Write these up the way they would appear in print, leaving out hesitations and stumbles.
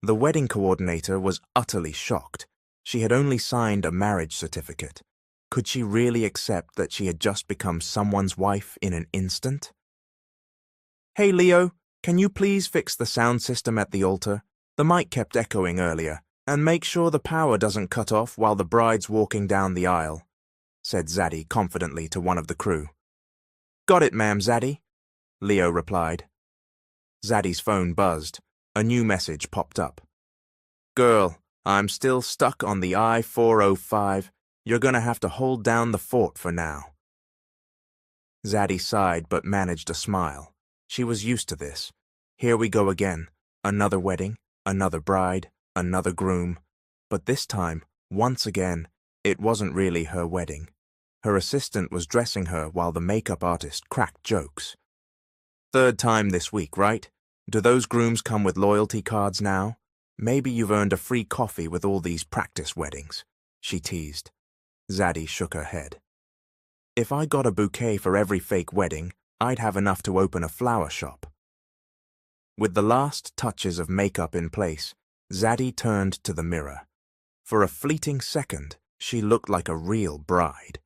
The wedding coordinator was utterly shocked. She had only signed a marriage certificate. Could she really accept that she had just become someone's wife in an instant? "Hey, Leo, can you please fix the sound system at the altar? The mic kept echoing earlier, and make sure the power doesn't cut off while the bride's walking down the aisle," said Zaddy confidently to one of the crew. "Got it, ma'am, Zaddy," Leo replied. Zaddy's phone buzzed. A new message popped up. "Girl, I'm still stuck on the I-405. You're gonna have to hold down the fort for now." Zaddy sighed but managed a smile. She was used to this. Here we go again. Another wedding, another bride, another groom. But this time, once again, it wasn't really her wedding. Her assistant was dressing her while the makeup artist cracked jokes. "Third time this week, right? Do those grooms come with loyalty cards now? Maybe you've earned a free coffee with all these practice weddings," she teased. Zaddy shook her head. "If I got a bouquet for every fake wedding, I'd have enough to open a flower shop." With the last touches of makeup in place, Zaddy turned to the mirror. For a fleeting second, she looked like a real bride.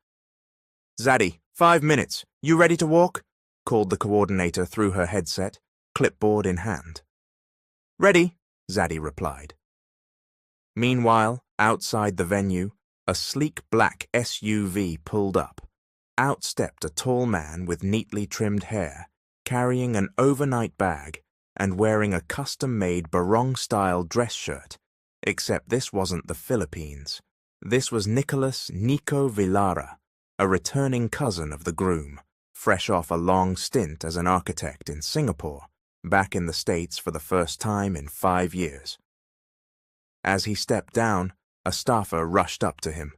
"Zaddy, 5 minutes. You ready to walk?" called the coordinator through her headset, clipboard in hand. "Ready," Zaddy replied. Meanwhile, outside the venue, a sleek black SUV pulled up. Out stepped a tall man with neatly trimmed hair, carrying an overnight bag and wearing a custom-made barong-style dress shirt, except this wasn't the Philippines. This was Nicholas Nico Villara, a returning cousin of the groom, fresh off a long stint as an architect in Singapore, back in the States for the first time in 5 years. As he stepped down, a staffer rushed up to him.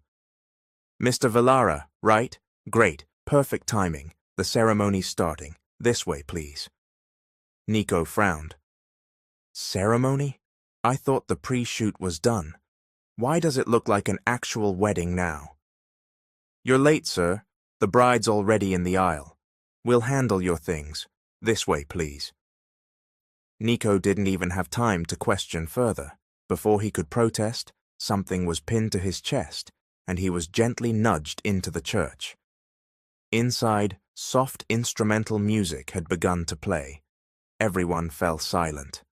"Mr. Villara, right? Great, perfect timing. The ceremony's starting. This way, please." Nico frowned. "Ceremony? I thought the pre-shoot was done. Why does it look like an actual wedding now?" "You're late, sir. The bride's already in the aisle. We'll handle your things. This way, please." Nico didn't even have time to question further. Before he could protest, something was pinned to his chest, and he was gently nudged into the church. Inside, soft instrumental music had begun to play. Everyone fell silent.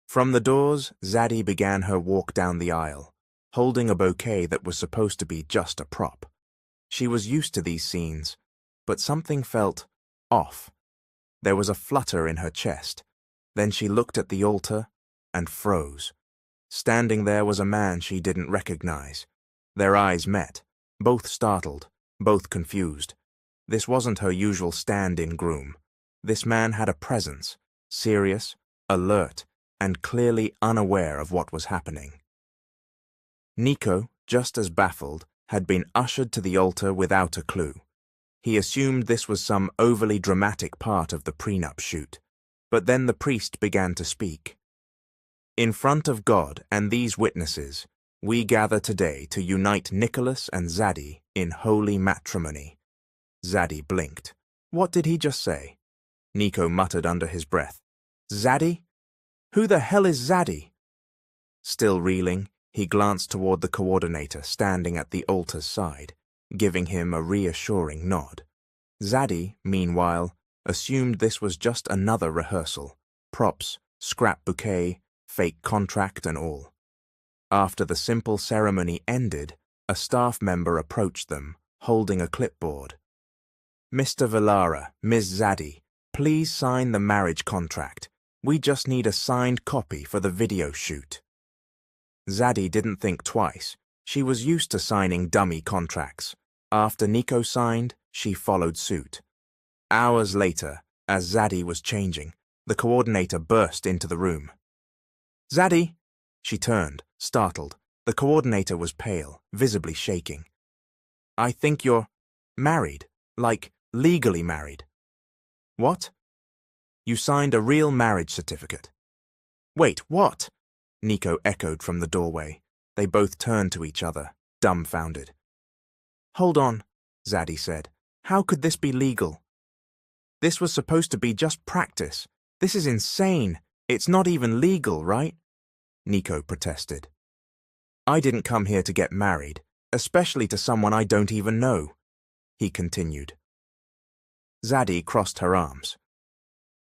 From the doors, Zaddy began her walk down the aisle, holding a bouquet that was supposed to be just a prop. She was used to these scenes, but something felt off. There was a flutter in her chest. Then she looked at the altar and froze. Standing there was a man she didn't recognize. Their eyes met, both startled, both confused. This wasn't her usual stand-in groom. This man had a presence, serious, alert, and clearly unaware of what was happening. Nico, just as baffled, had been ushered to the altar without a clue. He assumed this was some overly dramatic part of the prenup shoot. But then the priest began to speak. "In front of God and these witnesses, we gather today to unite Nicholas and Zaddy in holy matrimony." Zaddy blinked. What did he just say? Nico muttered under his breath. "Zaddy? Who the hell is Zaddy?" Still reeling, he glanced toward the coordinator standing at the altar's side, giving him a reassuring nod. Zaddy, meanwhile, assumed this was just another rehearsal. Props, scrap bouquet, fake contract and all. After the simple ceremony ended, a staff member approached them, holding a clipboard. "Mr. Villara, Ms. Zaddy, please sign the marriage contract. We just need a signed copy for the video shoot." Zaddy didn't think twice. She was used to signing dummy contracts. After Nico signed, she followed suit. Hours later, as Zaddy was changing, the coordinator burst into the room. "Zaddy!" She turned, startled. The coordinator was pale, visibly shaking. "I think you're married, like legally married." "What?" "You signed a real marriage certificate." "Wait, what?" Nico echoed from the doorway. They both turned to each other, dumbfounded. "Hold on," Zaddy said. "How could this be legal? This was supposed to be just practice. This is insane. It's not even legal, right?" Nico protested. I didn't come here to get married, especially to someone I don't even know, he continued. Zadie crossed her arms.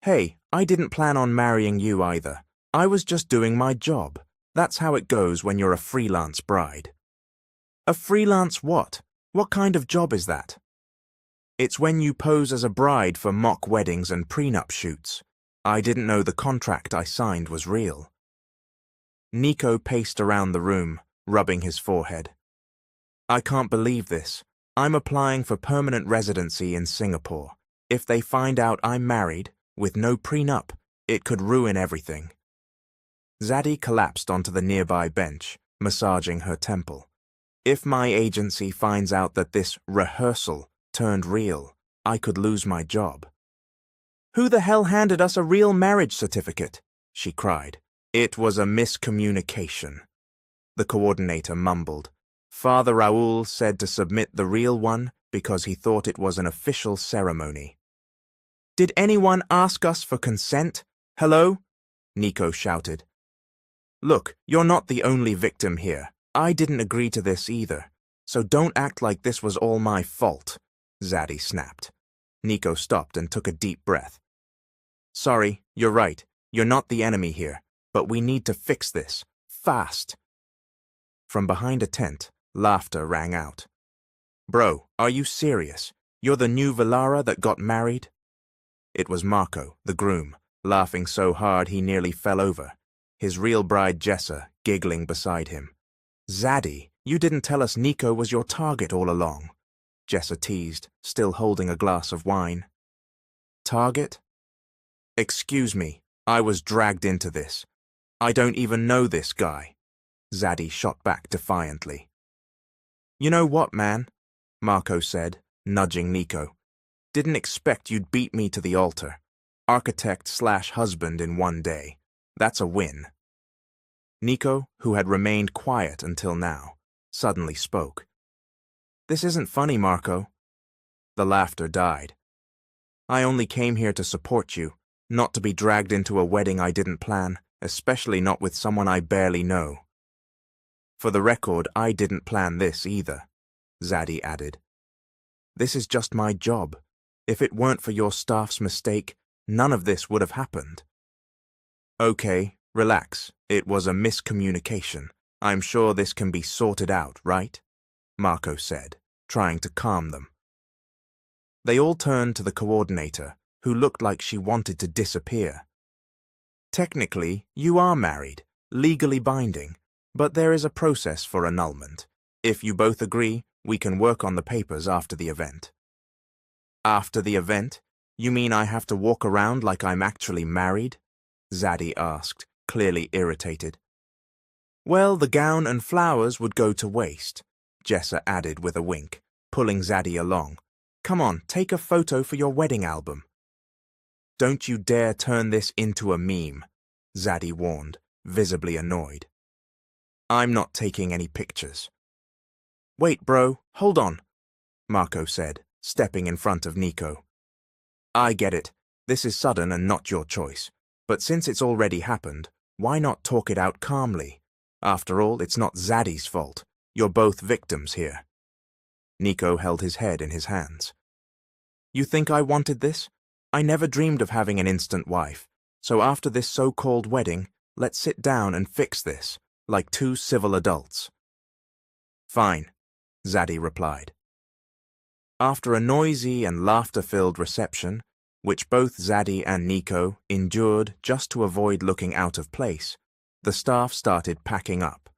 Hey, I didn't plan on marrying you either. I was just doing my job. That's how it goes when you're a freelance bride. A freelance what? What kind of job is that? It's when you pose as a bride for mock weddings and prenup shoots. I didn't know the contract I signed was real. Nico paced around the room, rubbing his forehead. I can't believe this. I'm applying for permanent residency in Singapore. If they find out I'm married, with no prenup, it could ruin everything. Zadie collapsed onto the nearby bench, massaging her temple. If my agency finds out that this rehearsal turned real, I could lose my job. Who the hell handed us a real marriage certificate? She cried. It was a miscommunication. The coordinator mumbled. Father Raoul said to submit the real one because he thought it was an official ceremony. Did anyone ask us for consent? Hello? Nico shouted. Look, you're not the only victim here. I didn't agree to this either, so don't act like this was all my fault, Zadie snapped. Nico stopped and took a deep breath. Sorry, you're right. You're not the enemy here, but we need to fix this. Fast. From behind a tent, laughter rang out. Bro, are you serious? You're the new Velara that got married? It was Marco, the groom, laughing so hard he nearly fell over, his real bride Jessa giggling beside him. Zadie, you didn't tell us Nico was your target all along, Jessa teased, still holding a glass of wine. Target? Excuse me, I was dragged into this. I don't even know this guy, Zadie shot back defiantly. You know what, man? Marco said, nudging Nico. Didn't expect you'd beat me to the altar. Architect/husband in one day. That's a win. Nico, who had remained quiet until now, suddenly spoke. This isn't funny, Marco. The laughter died. I only came here to support you, not to be dragged into a wedding I didn't plan, especially not with someone I barely know. For the record, I didn't plan this either, Zadie added. This is just my job. If it weren't for your staff's mistake, none of this would have happened. Okay, relax. It was a miscommunication. I'm sure this can be sorted out, right? Marco said, trying to calm them. They all turned to the coordinator, who looked like she wanted to disappear. Technically, you are married, legally binding, but there is a process for annulment. If you both agree, we can work on the papers after the event. After the event? You mean I have to walk around like I'm actually married? Zadie asked, clearly irritated. Well, the gown and flowers would go to waste, Jessa added with a wink, pulling Zadie along. Come on, take a photo for your wedding album. Don't you dare turn this into a meme, Zadie warned, visibly annoyed. I'm not taking any pictures. Wait, bro, hold on, Marco said, stepping in front of Nico. I get it. This is sudden and not your choice. But since it's already happened, why not talk it out calmly? After all, it's not Zadie's fault. You're both victims here. Nico held his head in his hands. You think I wanted this? I never dreamed of having an instant wife. So after this so-called wedding, let's sit down and fix this, like two civil adults. Fine, Zadie replied. After a noisy and laughter-filled reception, which both Zadie and Nico endured just to avoid looking out of place, the staff started packing up.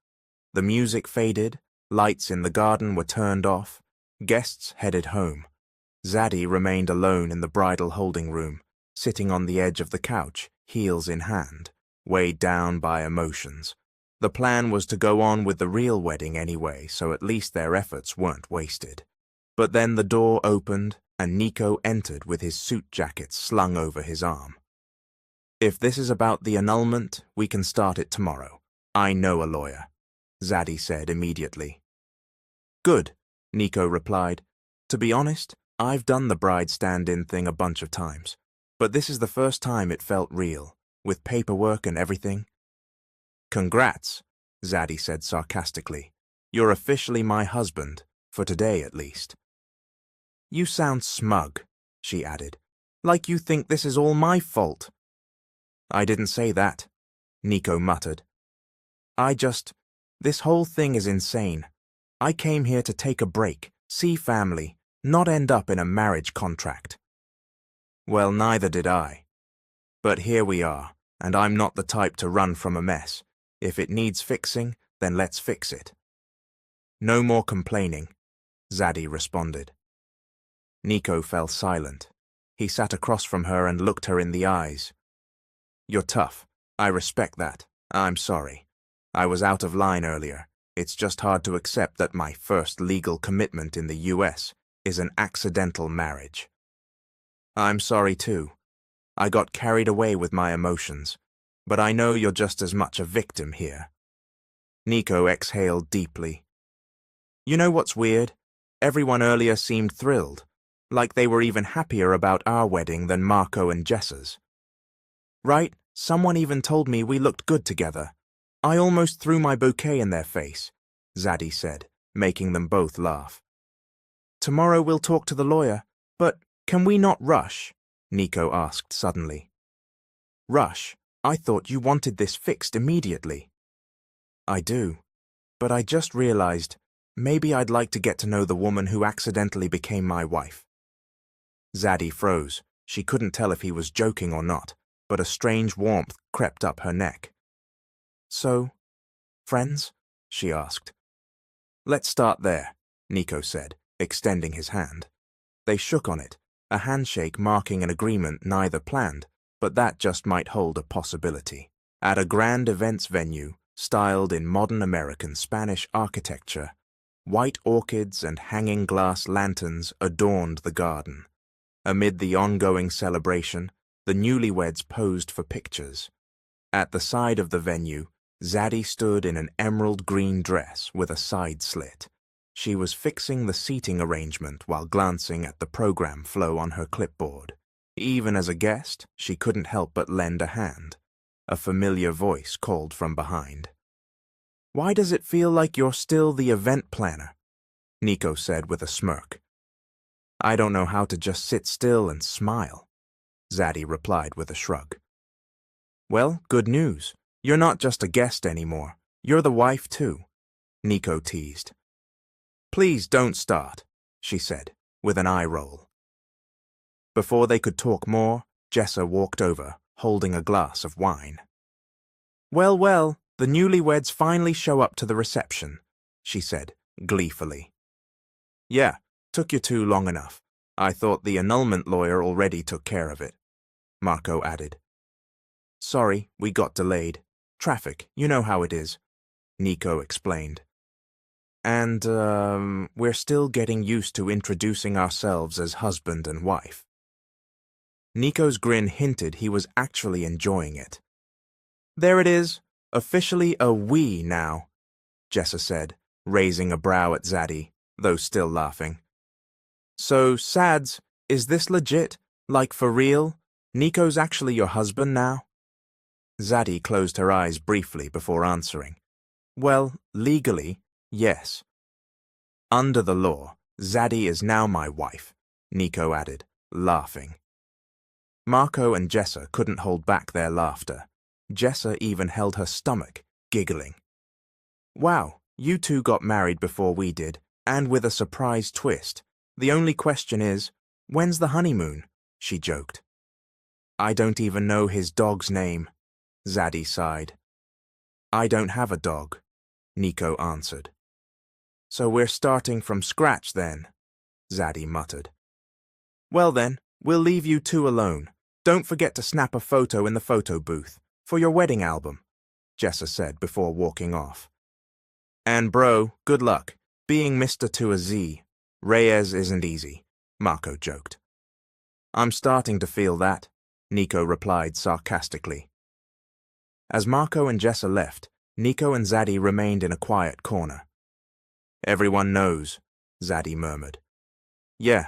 The music faded, lights in the garden were turned off, guests headed home. Zadie remained alone in the bridal holding room, sitting on the edge of the couch, heels in hand, weighed down by emotions. The plan was to go on with the real wedding anyway, so at least their efforts weren't wasted. But then the door opened, and Nico entered with his suit jacket slung over his arm. If this is about the annulment, we can start it tomorrow. I know a lawyer, Zadie said immediately. Good, Nico replied. To be honest, I've done the bride stand-in thing a bunch of times, but this is the first time it felt real, with paperwork and everything. Congrats, Zaddy said sarcastically. You're officially my husband, for today at least. You sound smug, she added, like you think this is all my fault. I didn't say that, Nico muttered. This whole thing is insane. I came here to take a break, see family, not end up in a marriage contract. Well, neither did I. But here we are, and I'm not the type to run from a mess. If it needs fixing, then let's fix it. No more complaining, Zaddy responded. Nico fell silent. He sat across from her and looked her in the eyes. You're tough. I respect that. I'm sorry. I was out of line earlier. It's just hard to accept that my first legal commitment in the US is an accidental marriage. I'm sorry too. I got carried away with my emotions, but I know you're just as much a victim here. Nico exhaled deeply. You know what's weird? Everyone earlier seemed thrilled, like they were even happier about our wedding than Marco and Jessa's. Right? Someone even told me we looked good together. I almost threw my bouquet in their face, Zaddy said, making them both laugh. Tomorrow we'll talk to the lawyer, but can we not rush? Nico asked suddenly. Rush? I thought you wanted this fixed immediately. I do, but I just realized maybe I'd like to get to know the woman who accidentally became my wife. Zaddy froze. She couldn't tell if he was joking or not, but a strange warmth crept up her neck. So, friends? She asked. Let's start there, Nico said, extending his hand. They shook on it, a handshake marking an agreement neither planned, but that just might hold a possibility. At a grand events venue, styled in modern American Spanish architecture, white orchids and hanging glass lanterns adorned the garden. Amid the ongoing celebration, the newlyweds posed for pictures. At the side of the venue, Zaddy stood in an emerald green dress with a side slit. She was fixing the seating arrangement while glancing at the program flow on her clipboard. Even as a guest, she couldn't help but lend a hand. A familiar voice called from behind. Why does it feel like you're still the event planner? Nico said with a smirk. I don't know how to just sit still and smile, Zaddy replied with a shrug. Well, good news. You're not just a guest anymore. You're the wife too, Nico teased. Please don't start, she said, with an eye roll. Before they could talk more, Jessa walked over, holding a glass of wine. Well, well, the newlyweds finally show up to the reception, she said, gleefully. Yeah, took you too long enough. I thought the annulment lawyer already took care of it, Marco added. Sorry, we got delayed. Traffic, you know how it is, Nico explained. And, we're still getting used to introducing ourselves as husband and wife. Nico's grin hinted he was actually enjoying it. There it is, officially a we now, Jessa said, raising a brow at Zaddy, though still laughing. So, Sads, is this legit? Like for real? Nico's actually your husband now? Zaddy closed her eyes briefly before answering. Well, legally, yes. Under the law, Zaddy is now my wife, Nico added, laughing. Marco and Jessa couldn't hold back their laughter. Jessa even held her stomach, giggling. Wow, you two got married before we did, and with a surprise twist. The only question is, when's the honeymoon? She joked. I don't even know his dog's name, Zaddy sighed. I don't have a dog, Nico answered. So we're starting from scratch then, Zaddy muttered. Well then, we'll leave you two alone. Don't forget to snap a photo in the photo booth for your wedding album, Jessa said before walking off. And bro, good luck. Being Mr. to a Z, Reyes isn't easy, Marco joked. I'm starting to feel that, Nico replied sarcastically. As Marco and Jessa left, Nico and Zaddy remained in a quiet corner. Everyone knows, Zaddy murmured. Yeah,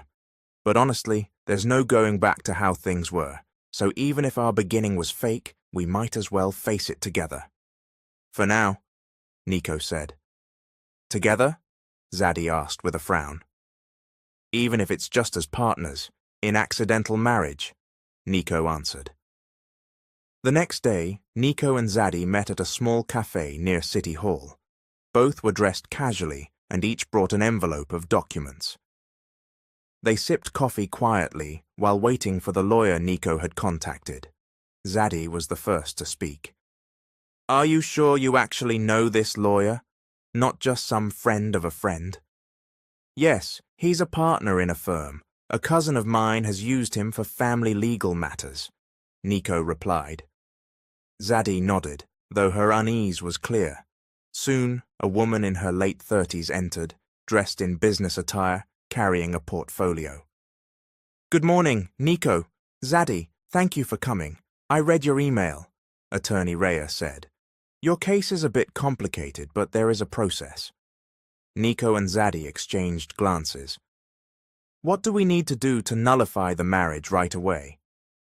but honestly, there's no going back to how things were, so even if our beginning was fake, we might as well face it together. For now, Nico said. Together? Zadie asked with a frown. Even if it's just as partners, in accidental marriage, Nico answered. The next day, Nico and Zadie met at a small cafe near City Hall. Both were dressed casually and each brought an envelope of documents. They sipped coffee quietly while waiting for the lawyer Nico had contacted. Zadie was the first to speak. Are you sure you actually know this lawyer? Not just some friend of a friend? Yes, he's a partner in a firm. A cousin of mine has used him for family legal matters, Nico replied. Zadie nodded, though her unease was clear. Soon, a woman in her late 30s entered, dressed in business attire, carrying a portfolio. Good morning, Nico. Zadie, thank you for coming. I read your email, Attorney Rhea said. Your case is a bit complicated, but there is a process. Nico and Zadie exchanged glances. What do we need to do to nullify the marriage right away?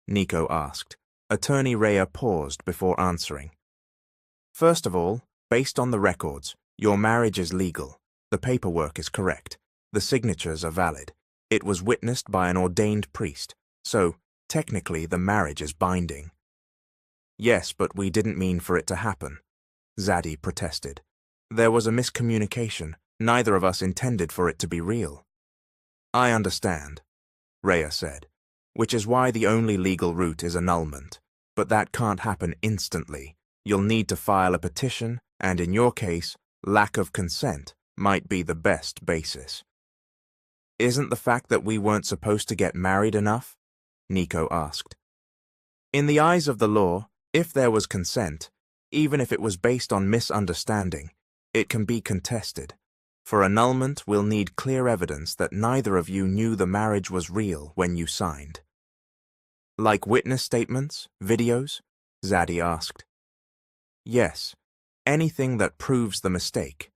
Nico asked. Attorney Rhea paused before answering. First of all, based on the records, your marriage is legal. The paperwork is correct. The signatures are valid. It was witnessed by an ordained priest, so technically the marriage is binding. Yes, but we didn't mean for it to happen, Zadie protested. There was a miscommunication. Neither of us intended for it to be real. I understand, Rhea said, which is why the only legal route is annulment. But that can't happen instantly. You'll need to file a petition, and in your case, lack of consent might be the best basis. Isn't the fact that we weren't supposed to get married enough? Nico asked. In the eyes of the law, if there was consent, even if it was based on misunderstanding, it can be contested. For annulment, we'll need clear evidence that neither of you knew the marriage was real when you signed. Like witness statements, videos? Zadie asked. Yes, anything that proves the mistake,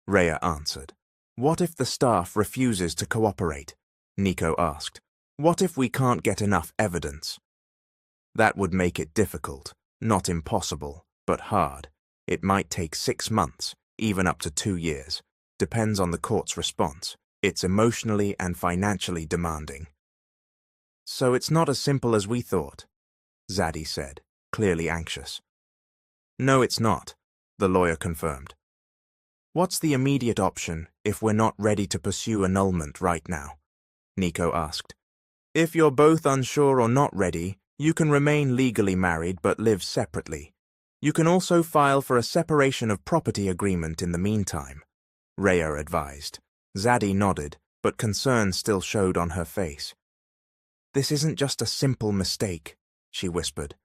Rhea answered. What if the staff refuses to cooperate? Nico asked. What if we can't get enough evidence? That would make it difficult, not impossible, but hard. It might take 6 months, even up to 2 years. Depends on the court's response. It's emotionally and financially demanding. So it's not as simple as we thought, Zadie said, clearly anxious. No, it's not, the lawyer confirmed. What's the immediate option if we're not ready to pursue annulment right now? Nico asked. If you're both unsure or not ready, you can remain legally married but live separately. You can also file for a separation of property agreement in the meantime, Rhea advised. Zadie nodded, but concern still showed on her face. This isn't just a simple mistake, she whispered.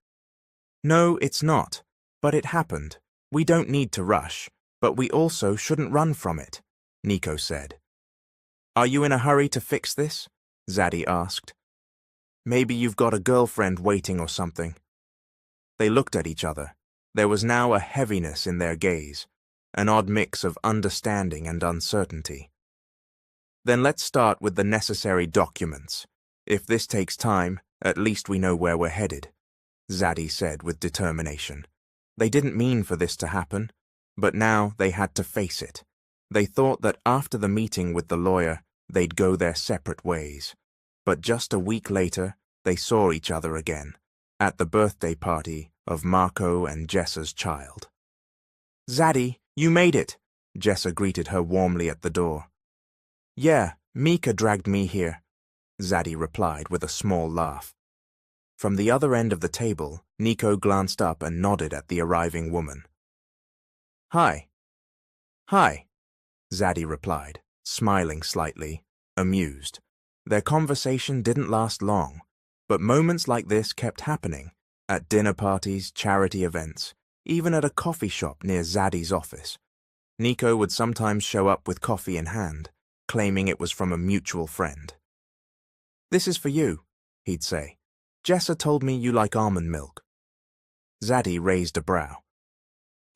No, it's not, but it happened. We don't need to rush, but we also shouldn't run from it, Nico said. Are you in a hurry to fix this? Zadie asked. Maybe you've got a girlfriend waiting or something. They looked at each other. There was now a heaviness in their gaze, an odd mix of understanding and uncertainty. Then let's start with the necessary documents. If this takes time, at least we know where we're headed, Zadie said with determination. They didn't mean for this to happen, but now they had to face it. They thought that after the meeting with the lawyer, they'd go their separate ways. But just a week later, they saw each other again, at the birthday party of Marco and Jessa's child. Zadie, you made it, Jessa greeted her warmly at the door. Yeah, Mika dragged me here, Zadie replied with a small laugh. From the other end of the table, Nico glanced up and nodded at the arriving woman. Hi. Hi, Zadie replied, smiling slightly, amused. Their conversation didn't last long, but moments like this kept happening, at dinner parties, charity events, even at a coffee shop near Zadie's office. Nico would sometimes show up with coffee in hand, claiming it was from a mutual friend. This is for you, he'd say. Jessa told me you like almond milk. Zadie raised a brow.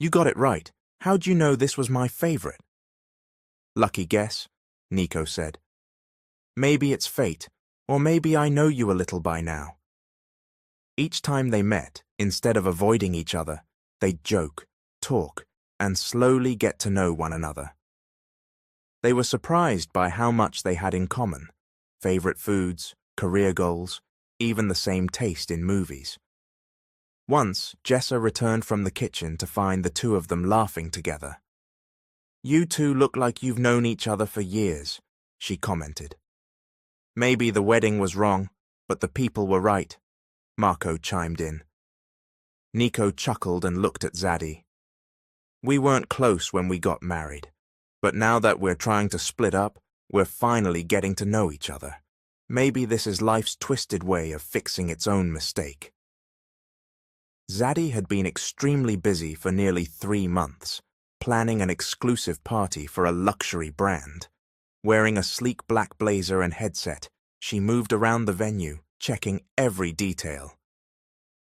You got it right. How'd you know this was my favorite? Lucky guess, Nico said. Maybe it's fate, or maybe I know you a little by now. Each time they met, instead of avoiding each other, they'd joke, talk, and slowly get to know one another. They were surprised by how much they had in common: favorite foods, career goals, even the same taste in movies. Once, Jessa returned from the kitchen to find the two of them laughing together. "You two look like you've known each other for years," she commented. "Maybe the wedding was wrong, but the people were right," Marco chimed in. Nico chuckled and looked at Zadie. "We weren't close when we got married, but now that we're trying to split up, we're finally getting to know each other. Maybe this is life's twisted way of fixing its own mistake." Zadie had been extremely busy for nearly 3 months, planning an exclusive party for a luxury brand. Wearing a sleek black blazer and headset, she moved around the venue, checking every detail.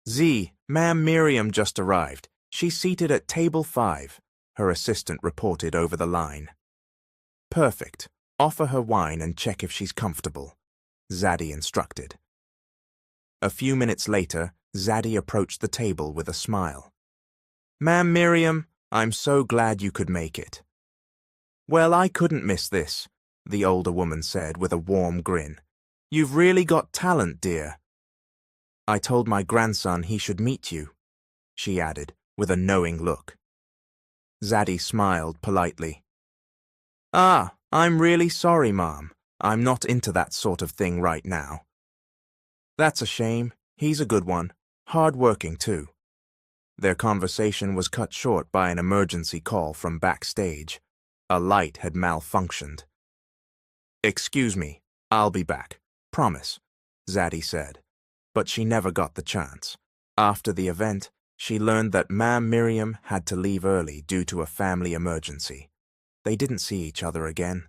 "Z, Ma'am Miriam just arrived. She's seated at table 5, her assistant reported over the line. "Perfect. Offer her wine and check if she's comfortable," Zadie instructed. A few minutes later, Zadie approached the table with a smile. "Ma'am Miriam, I'm so glad you could make it." "Well, I couldn't miss this," the older woman said with a warm grin. "You've really got talent, dear." "I told my grandson he should meet you," she added with a knowing look. Zadie smiled politely. "Ah, I'm really sorry, Mom. I'm not into that sort of thing right now." "That's a shame. He's a good one. Hard-working, too." Their conversation was cut short by an emergency call from backstage. A light had malfunctioned. "Excuse me, I'll be back. Promise," Zadie said. But she never got the chance. After the event, she learned that Ma'am Miriam had to leave early due to a family emergency. They didn't see each other again.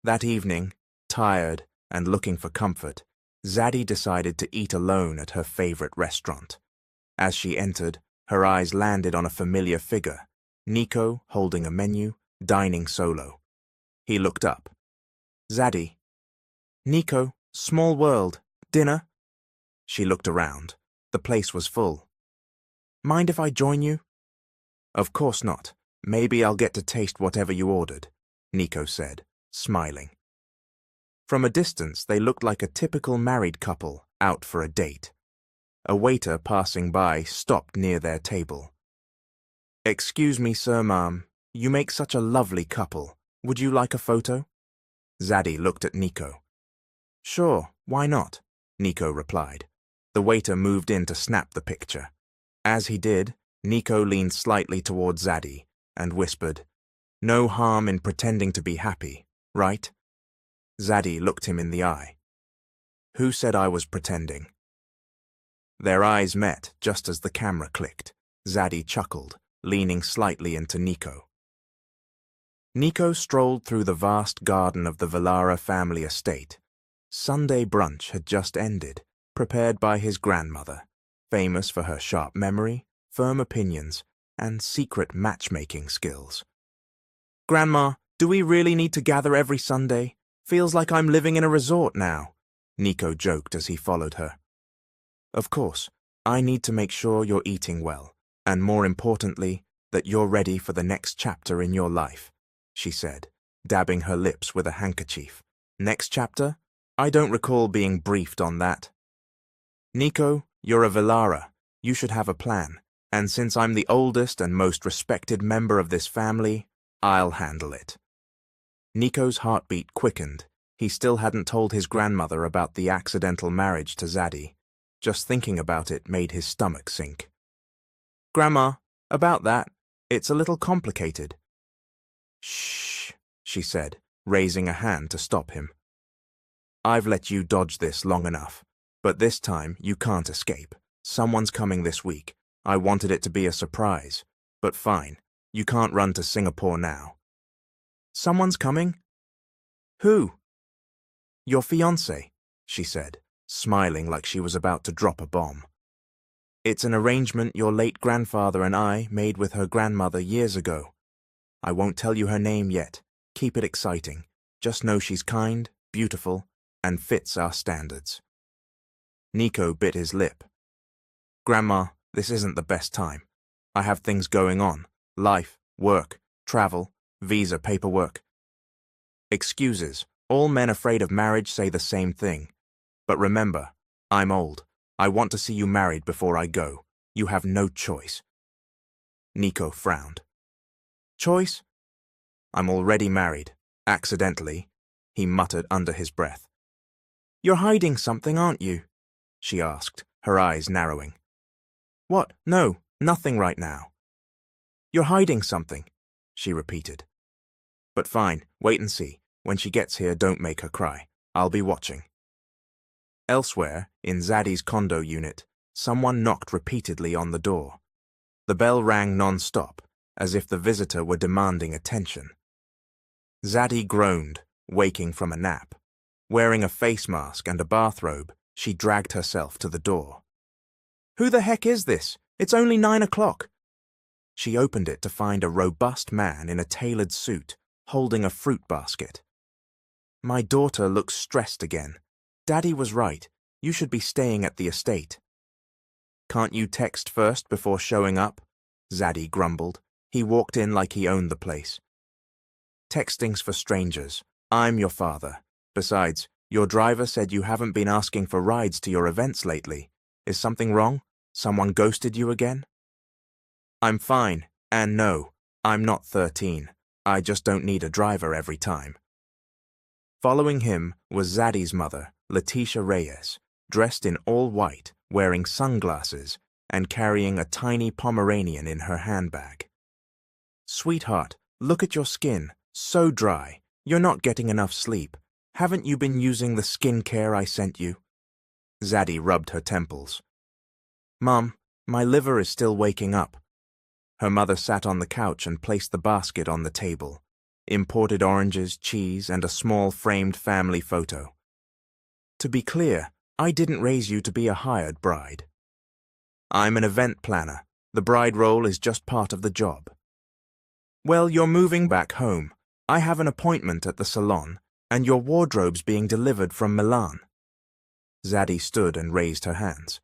That evening, tired and looking for comfort, Zadie decided to eat alone at her favorite restaurant. As she entered, her eyes landed on a familiar figure, Nico holding a menu, dining solo. He looked up. "Zadie." "Nico, small world. Dinner?" She looked around. The place was full. "Mind if I join you?" "Of course not. Maybe I'll get to taste whatever you ordered," Nico said, smiling. From a distance, they looked like a typical married couple out for a date. A waiter passing by stopped near their table. "Excuse me, sir, ma'am. You make such a lovely couple. Would you like a photo?" Zadie looked at Nico. "Sure, why not?" Nico replied. The waiter moved in to snap the picture. As he did, Nico leaned slightly toward Zadie and whispered, "No harm in pretending to be happy, right?" Zadie looked him in the eye. "Who said I was pretending?" Their eyes met just as the camera clicked. Zadie chuckled, leaning slightly into Nico. Nico strolled through the vast garden of the Villara family estate. Sunday brunch had just ended, prepared by his grandmother, famous for her sharp memory, firm opinions, and secret matchmaking skills. "Grandma, do we really need to gather every Sunday? Feels like I'm living in a resort now," Nico joked as he followed her. "Of course, I need to make sure you're eating well, and more importantly, that you're ready for the next chapter in your life," she said, dabbing her lips with a handkerchief. "Next chapter? I don't recall being briefed on that." "Nico, you're a Villara. You should have a plan, and since I'm the oldest and most respected member of this family, I'll handle it." Nico's heartbeat quickened. He still hadn't told his grandmother about the accidental marriage to Zadie. Just thinking about it made his stomach sink. "Grandma, about that, it's a little complicated." "Shh," she said, raising a hand to stop him. "I've let you dodge this long enough, but this time you can't escape. Someone's coming this week. I wanted it to be a surprise, but fine, you can't run to Singapore now." "Someone's coming? Who?" "Your fiancé," she said, smiling like she was about to drop a bomb. "It's an arrangement your late grandfather and I made with her grandmother years ago. I won't tell you her name yet. Keep it exciting. Just know she's kind, beautiful, and fits our standards." Nico bit his lip. "Grandma, this isn't the best time. I have things going on, Life, work, travel, visa paperwork. Excuses. All men afraid of marriage say the same thing. But remember, I'm old. I want to see you married before I go. You have no choice. Nico frowned. Choice? I'm already married. Accidentally, he muttered under his breath. You're hiding something, aren't you? She asked, her eyes narrowing. What? No, nothing right now. You're hiding something, she repeated. But fine, wait and see. When she gets here, don't make her cry. I'll be watching. Elsewhere, in Zaddy's condo unit, someone knocked repeatedly on the door. The bell rang non-stop, as if the visitor were demanding attention. Zaddy groaned, waking from a nap. Wearing a face mask and a bathrobe, she dragged herself to the door. Who the heck is this? It's only 9 o'clock. She opened it to find a robust man in a tailored suit, holding a fruit basket. My daughter looks stressed again. Daddy was right. You should be staying at the estate. Can't you text first before showing up? Zaddy grumbled. He walked in like he owned the place. Texting's for strangers. I'm your father. Besides, your driver said you haven't been asking for rides to your events lately. Is something wrong? Someone ghosted you again? I'm fine, and no, I'm not 13. I just don't need a driver every time. Following him was Zaddy's mother, Letitia Reyes, dressed in all white, wearing sunglasses, and carrying a tiny Pomeranian in her handbag. Sweetheart, look at your skin, so dry. You're not getting enough sleep. Haven't you been using the skincare I sent you? Zaddy rubbed her temples. Mum, my liver is still waking up. Her mother sat on the couch and placed the basket on the table. Imported oranges, cheese, and a small framed family photo. To be clear, I didn't raise you to be a hired bride. I'm an event planner. The bride role is just part of the job. Well, you're moving back home. I have an appointment at the salon, and your wardrobe's being delivered from Milan. Zaddy stood and raised her hands.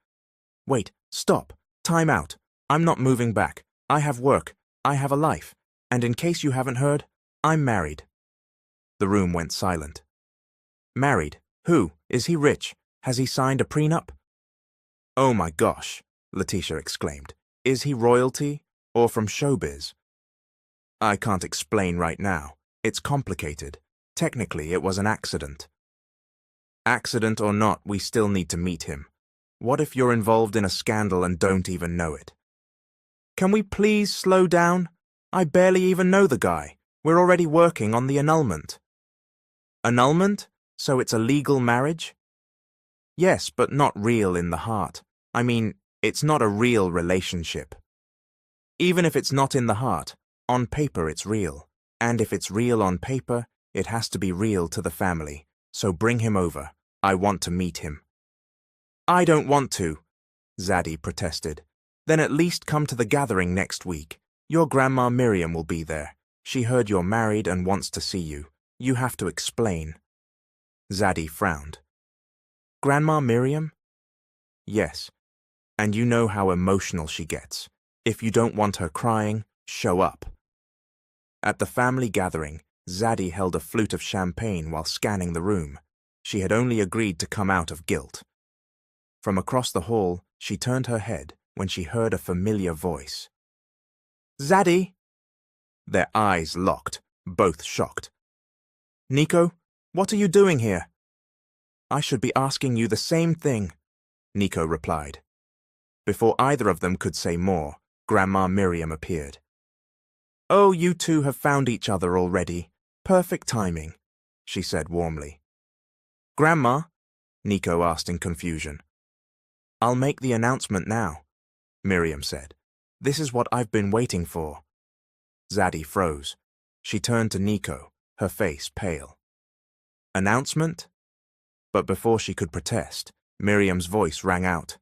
Wait, stop. Time out. I'm not moving back. I have work. I have a life. And in case you haven't heard, I'm married. The room went silent. Married? Who? Is he rich? Has he signed a prenup? Oh my gosh, Letitia exclaimed. Is he royalty or from showbiz? I can't explain right now. It's complicated. Technically, it was an accident. Accident or not, we still need to meet him. What if you're involved in a scandal and don't even know it? Can we please slow down? I barely even know the guy. We're already working on the annulment. Annulment? So it's a legal marriage? Yes, but not real in the heart. I mean, it's not a real relationship. Even if it's not in the heart, on paper it's real. And if it's real on paper, it has to be real to the family. So bring him over. I want to meet him. I don't want to, Zaddy protested. Then at least come to the gathering next week. Your grandma Miriam will be there. She heard you're married and wants to see you. You have to explain. Zaddy frowned. Grandma Miriam? Yes. And you know how emotional she gets. If you don't want her crying, show up. At the family gathering, Zaddy held a flute of champagne while scanning the room. She had only agreed to come out of guilt. From across the hall, she turned her head when she heard a familiar voice. Zaddy! Their eyes locked, both shocked. Nico, what are you doing here? I should be asking you the same thing, Nico replied. Before either of them could say more, Grandma Miriam appeared. Oh, you two have found each other already. Perfect timing, she said warmly. Grandma? Nico asked in confusion. I'll make the announcement now, Miriam said. This is what I've been waiting for. Zaddy froze. She turned to Nico, her face pale. Announcement? But before she could protest, Miriam's voice rang out.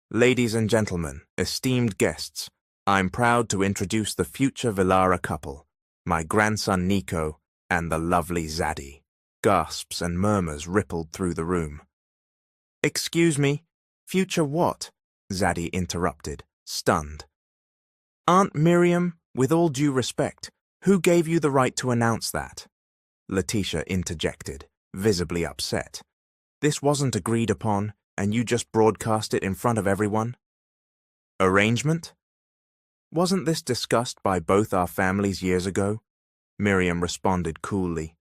Ladies and gentlemen, esteemed guests, I'm proud to introduce the future Villara couple, my grandson Nico and the lovely Zaddy. Gasps and murmurs rippled through the room. Excuse me, future what? Zaddy interrupted, stunned. Aunt Miriam, With all due respect, who gave you the right to announce that? Letitia interjected, visibly upset. This wasn't agreed upon, and you just broadcast it in front of everyone? Arrangement? Wasn't this discussed by both our families years ago? Miriam responded coolly.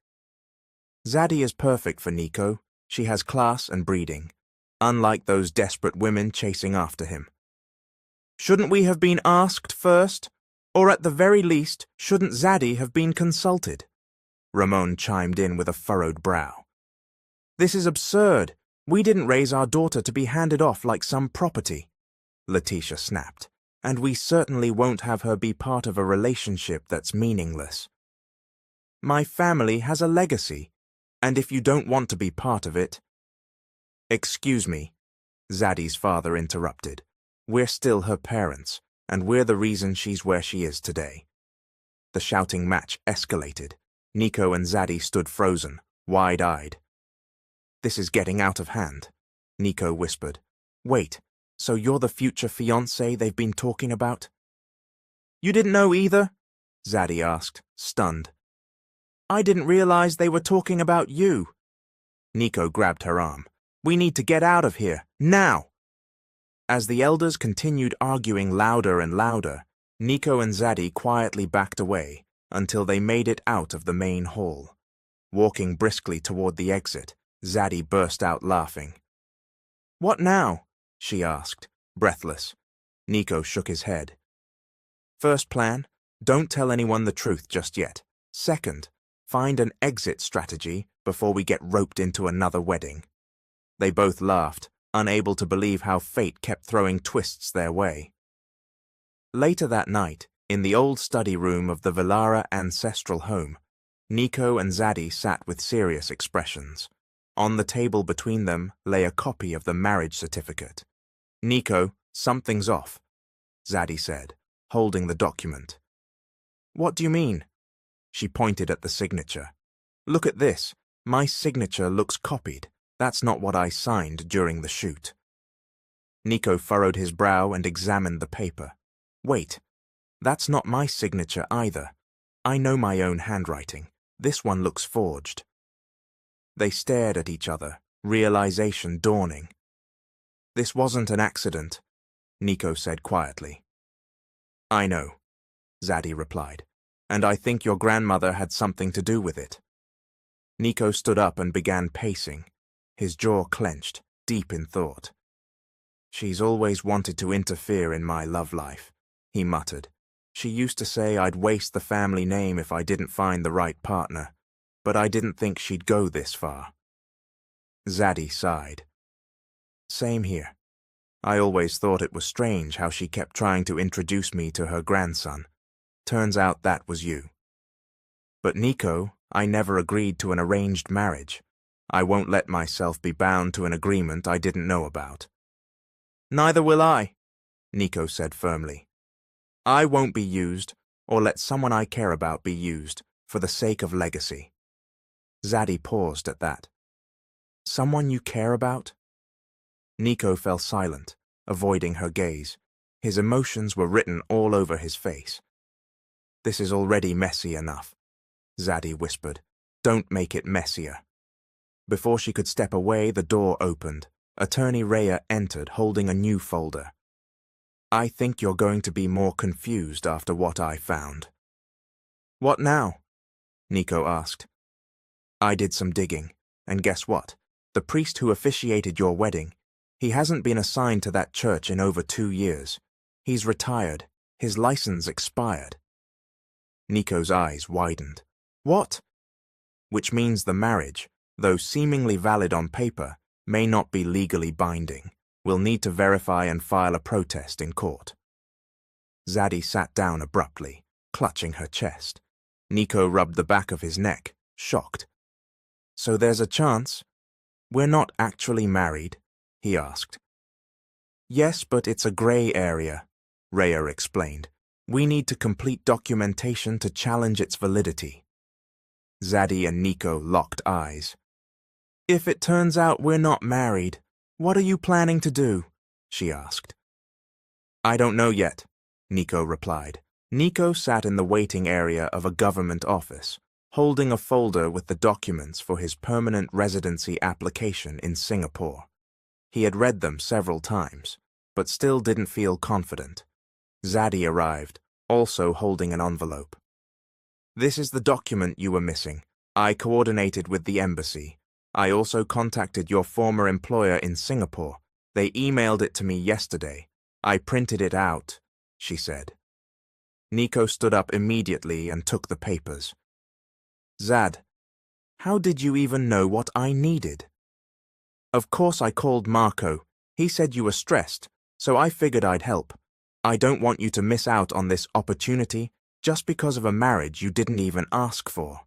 Zadie is perfect for Nico. She has class and breeding, unlike those desperate women chasing after him. Shouldn't we have been asked first? Or at the very least, shouldn't Zadie have been consulted? Ramon chimed in with a furrowed brow. This is absurd. We didn't raise our daughter to be handed off like some property, Letitia snapped, and we certainly won't have her be part of a relationship that's meaningless. My family has a legacy, and if you don't want to be part of it— Excuse me, Zadie's father interrupted. We're still her parents, and we're the reason she's where she is today. The shouting match escalated. Nico and Zadie stood frozen, wide-eyed. This is getting out of hand, Nico whispered. Wait, so you're the future fiancé they've been talking about? You didn't know either? Zadie asked, stunned. I didn't realize they were talking about you. Nico grabbed her arm. We need to get out of here, now! As the elders continued arguing louder and louder, Nico and Zadie quietly backed away until they made it out of the main hall. Walking briskly toward the exit, Zadie burst out laughing. What now? She asked, breathless. Nico shook his head. First plan, don't tell anyone the truth just yet. Second, find an exit strategy before we get roped into another wedding. They both laughed, unable to believe how fate kept throwing twists their way. Later that night, in the old study room of the Villara ancestral home, Nico and Zadie sat with serious expressions. On the table between them lay a copy of the marriage certificate. Nico, something's off, Zadie said, holding the document. What do you mean? She pointed at the signature. Look at this. My signature looks copied. That's not what I signed during the shoot. Nico furrowed his brow and examined the paper. Wait, that's not my signature either. I know my own handwriting. This one looks forged. They stared at each other, realization dawning. This wasn't an accident, Nico said quietly. I know, Zadie replied, and I think your grandmother had something to do with it. Nico stood up and began pacing, his jaw clenched, deep in thought. She's always wanted to interfere in my love life, he muttered. She used to say I'd waste the family name if I didn't find the right partner, but I didn't think she'd go this far. Zadie sighed. Same here. I always thought it was strange how she kept trying to introduce me to her grandson. Turns out that was you. But Nico, I never agreed to an arranged marriage. I won't let myself be bound to an agreement I didn't know about. Neither will I, Nico said firmly. I won't be used, or let someone I care about be used, for the sake of legacy. Zadie paused at that. Someone you care about? Nico fell silent, avoiding her gaze. His emotions were written all over his face. This is already messy enough, Zadie whispered. Don't make it messier. Before she could step away, the door opened. Attorney Rhea entered, holding a new folder. I think you're going to be more confused after what I found. What now? Nico asked. I did some digging, and guess what? The priest who officiated your wedding, he hasn't been assigned to that church in over 2 years. He's retired. His license expired. Nico's eyes widened. What? Which means the marriage, though seemingly valid on paper, may not be legally binding. We'll need to verify and file a protest in court. Zadie sat down abruptly, clutching her chest. Nico rubbed the back of his neck, shocked. So there's a chance? We're not actually married? He asked. Yes, but it's a gray area, Rhea explained. We need to complete documentation to challenge its validity. Zadie and Nico locked eyes. If it turns out we're not married, what are you planning to do? She asked. I don't know yet, Nico replied. Nico sat in the waiting area of a government office, holding a folder with the documents for his permanent residency application in Singapore. He had read them several times, but still didn't feel confident. Zaddy arrived, also holding an envelope. "This is the document you were missing. I coordinated with the embassy. I also contacted your former employer in Singapore. They emailed it to me yesterday. I printed it out," she said. Nico stood up immediately and took the papers. "Zad, how did you even know what I needed?" "Of course I called Marco. He said you were stressed, so I figured I'd help. I don't want you to miss out on this opportunity just because of a marriage you didn't even ask for."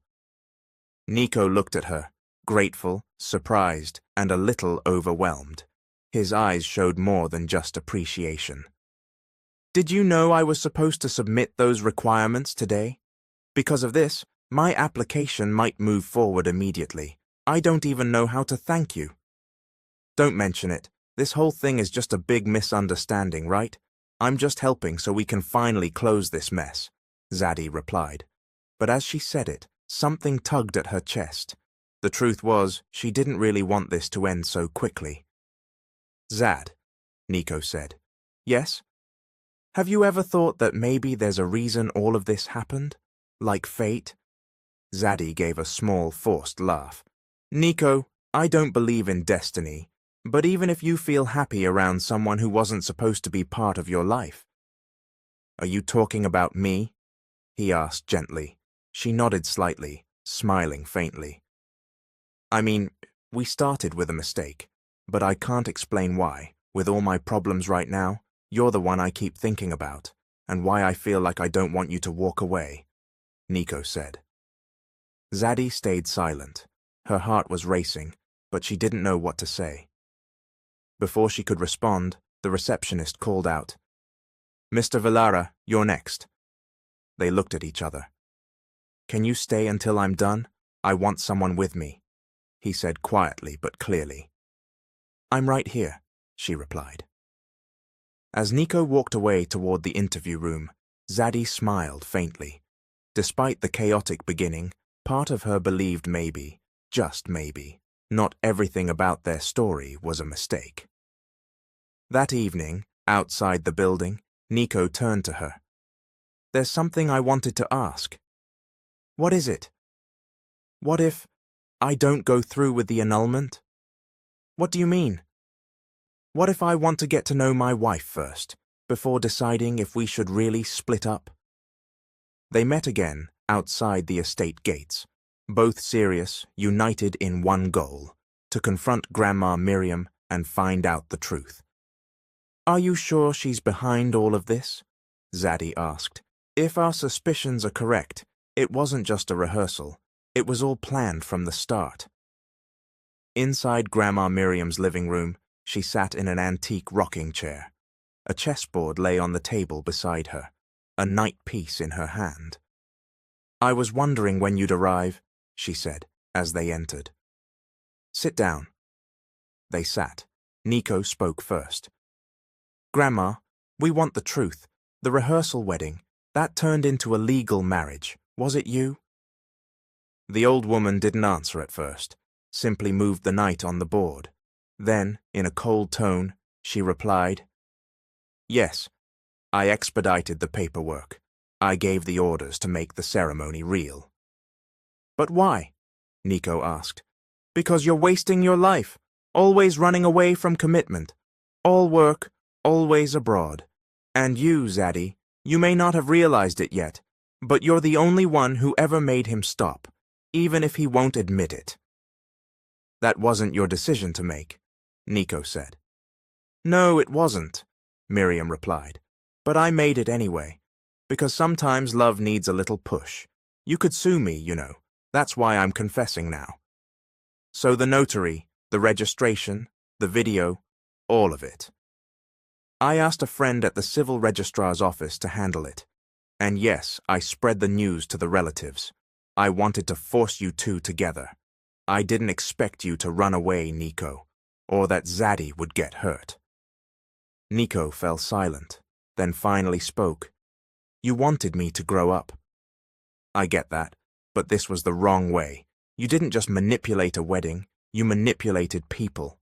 Nico looked at her, grateful, surprised, and a little overwhelmed. His eyes showed more than just appreciation. "Did you know I was supposed to submit those requirements today? Because of this, my application might move forward immediately. I don't even know how to thank you." "Don't mention it. This whole thing is just a big misunderstanding, right? I'm just helping so we can finally close this mess," Zaddy replied. But as she said it, something tugged at her chest. The truth was, she didn't really want this to end so quickly. "Zad," Nico said. "Yes? Have you ever thought that maybe there's a reason all of this happened? Like fate?" Zaddy gave a small, forced laugh. "Nico, I don't believe in destiny, but even if you feel happy around someone who wasn't supposed to be part of your life." "Are you talking about me?" he asked gently. She nodded slightly, smiling faintly. "I mean, we started with a mistake, but I can't explain why. With all my problems right now, you're the one I keep thinking about, and why I feel like I don't want you to walk away," Nico said. Zaddy stayed silent. Her heart was racing, but she didn't know what to say. Before she could respond, the receptionist called out, "Mr. Villara, you're next." They looked at each other. "Can you stay until I'm done? I want someone with me," he said quietly but clearly. "I'm right here," she replied. As Nico walked away toward the interview room, Zaddy smiled faintly. Despite the chaotic beginning, part of her believed maybe, just maybe, not everything about their story was a mistake. That evening, outside the building, Nico turned to her. "There's something I wanted to ask." "What is it?" "What if I don't go through with the annulment?" "What do you mean?" "What if I want to get to know my wife first, before deciding if we should really split up?" They met again, outside the estate gates, both serious, united in one goal, to confront Grandma Miriam and find out the truth. "Are you sure she's behind all of this?" Zaddy asked. "If our suspicions are correct, it wasn't just a rehearsal. It was all planned from the start." Inside Grandma Miriam's living room, she sat in an antique rocking chair. A chessboard lay on the table beside her, a night piece in her hand. "I was wondering when you'd arrive," she said, as they entered. "Sit down." They sat. Nico spoke first. "Grandma, we want the truth. The rehearsal wedding, that turned into a legal marriage. Was it you?" The old woman didn't answer at first, simply moved the knight on the board. Then, in a cold tone, she replied, "Yes, I expedited the paperwork. I gave the orders to make the ceremony real." "But why?" Nico asked. "Because you're wasting your life, always running away from commitment. All work, always abroad. And you, Zaddy, you may not have realized it yet, but you're the only one who ever made him stop, even if he won't admit it." "That wasn't your decision to make," Nico said. "No, it wasn't," Miriam replied. "But I made it anyway, because sometimes love needs a little push. You could sue me, you know. That's why I'm confessing now." So the notary, the registration, the video, all of it. I asked a friend at the civil registrar's office to handle it. And yes, I spread the news to the relatives. I wanted to force you two together. I didn't expect you to run away, Nico, or that Zaddy would get hurt. Nico fell silent, then finally spoke. You wanted me to grow up. I get that, but this was the wrong way. You didn't just manipulate a wedding, you manipulated people.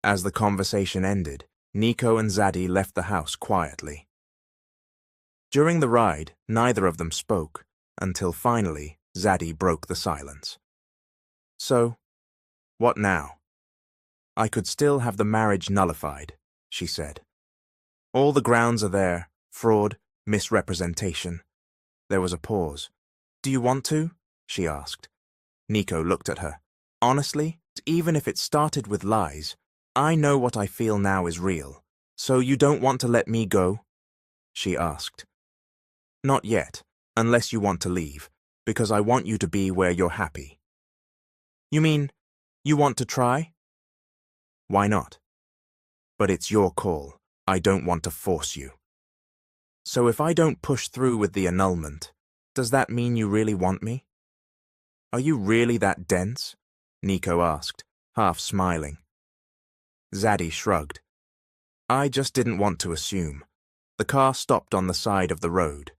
As the conversation ended, Nico and Zadie left the house quietly. During the ride, neither of them spoke, until finally Zadie broke the silence. So, what now? I could still have the marriage nullified, she said. All the grounds are there: fraud, misrepresentation. There was a pause. Do you want to? She asked. Nico looked at her. Honestly, even if it started with lies, I know what I feel now is real. So you don't want to let me go? She asked. Not yet, unless you want to leave, because I want you to be where you're happy. You mean, you want to try? Why not? But it's your call. I don't want to force you. So if I don't push through with the annulment, does that mean you really want me? Are you really that dense? Nico asked, half smiling. Zadie shrugged. I just didn't want to assume. The car stopped on the side of the road.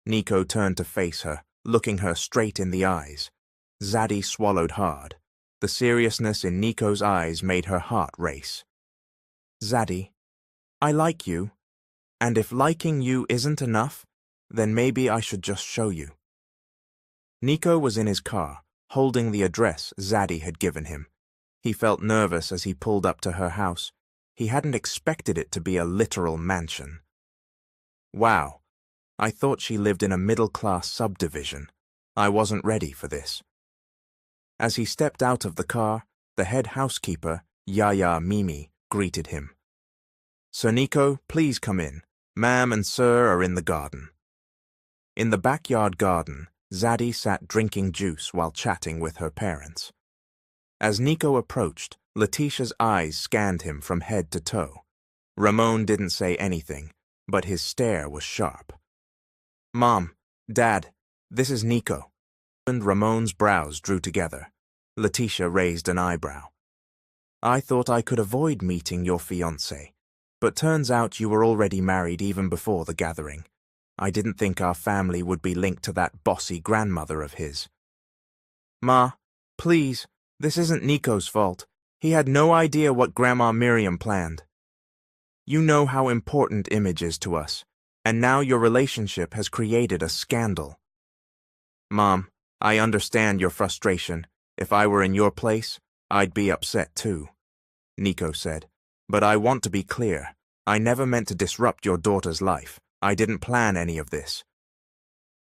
Nico turned to face her, looking her straight in the eyes. Zadie swallowed hard. The seriousness in Nico's eyes made her heart race. Zadie, I like you, and if liking you isn't enough, then maybe I should just show you. Nico was in his car, holding the address Zadie had given him. He felt nervous as he pulled up to her house. He hadn't expected it to be a literal mansion. Wow, I thought she lived in a middle-class subdivision. I wasn't ready for this. As he stepped out of the car, the head housekeeper, Yaya Mimi, greeted him. Sir Nico, please come in. Ma'am and Sir are in the garden. In the backyard garden, Zadie sat drinking juice while chatting with her parents. As Nico approached, Letitia's eyes scanned him from head to toe. Ramon didn't say anything, but his stare was sharp. Mom, Dad, this is Nico. And Ramon's brows drew together. Letitia raised an eyebrow. I thought I could avoid meeting your fiancé, but turns out you were already married even before the gathering. I didn't think our family would be linked to that bossy grandmother of his. Ma, please, this isn't Nico's fault. He had no idea what Grandma Miriam planned. You know how important Image is to us, and now your relationship has created a scandal. Mom, I understand your frustration. If I were in your place, I'd be upset too, Nico said. But I want to be clear. I never meant to disrupt your daughter's life. I didn't plan any of this.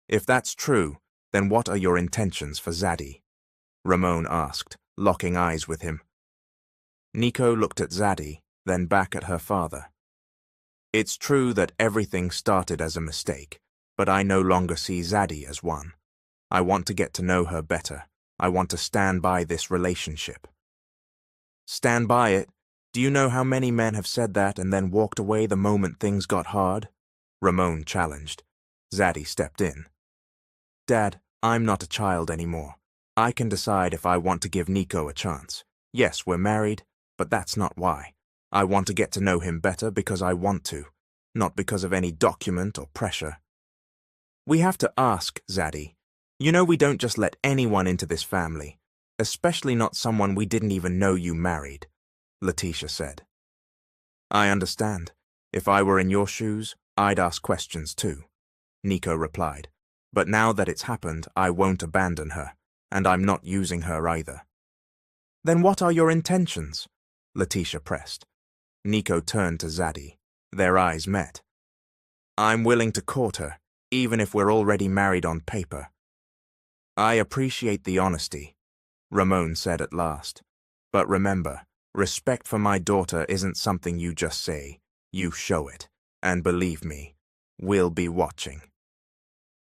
If that's true, then what are your intentions for Zadie? Ramon asked, locking eyes with him. Nico looked at Zadie, then back at her father. It's true that everything started as a mistake, but I no longer see Zadie as one. I want to get to know her better. I want to stand by this relationship. Stand by it? Do you know how many men have said that and then walked away the moment things got hard? Ramon challenged. Zadie stepped in. Dad, I'm not a child anymore. I can decide if I want to give Nico a chance. Yes, we're married, but that's not why. I want to get to know him better because I want to, not because of any document or pressure. We have to ask, Zadie. You know we don't just let anyone into this family, especially not someone we didn't even know you married, Letitia said. I understand. If I were in your shoes, I'd ask questions too, Nico replied. But now that it's happened, I won't abandon her, and I'm not using her either. Then what are your intentions? Letitia pressed. Nico turned to Zadie. Their eyes met. I'm willing to court her, even if we're already married on paper. I appreciate the honesty, Ramon said at last. But remember, respect for my daughter isn't something you just say. You show it. And believe me, we'll be watching.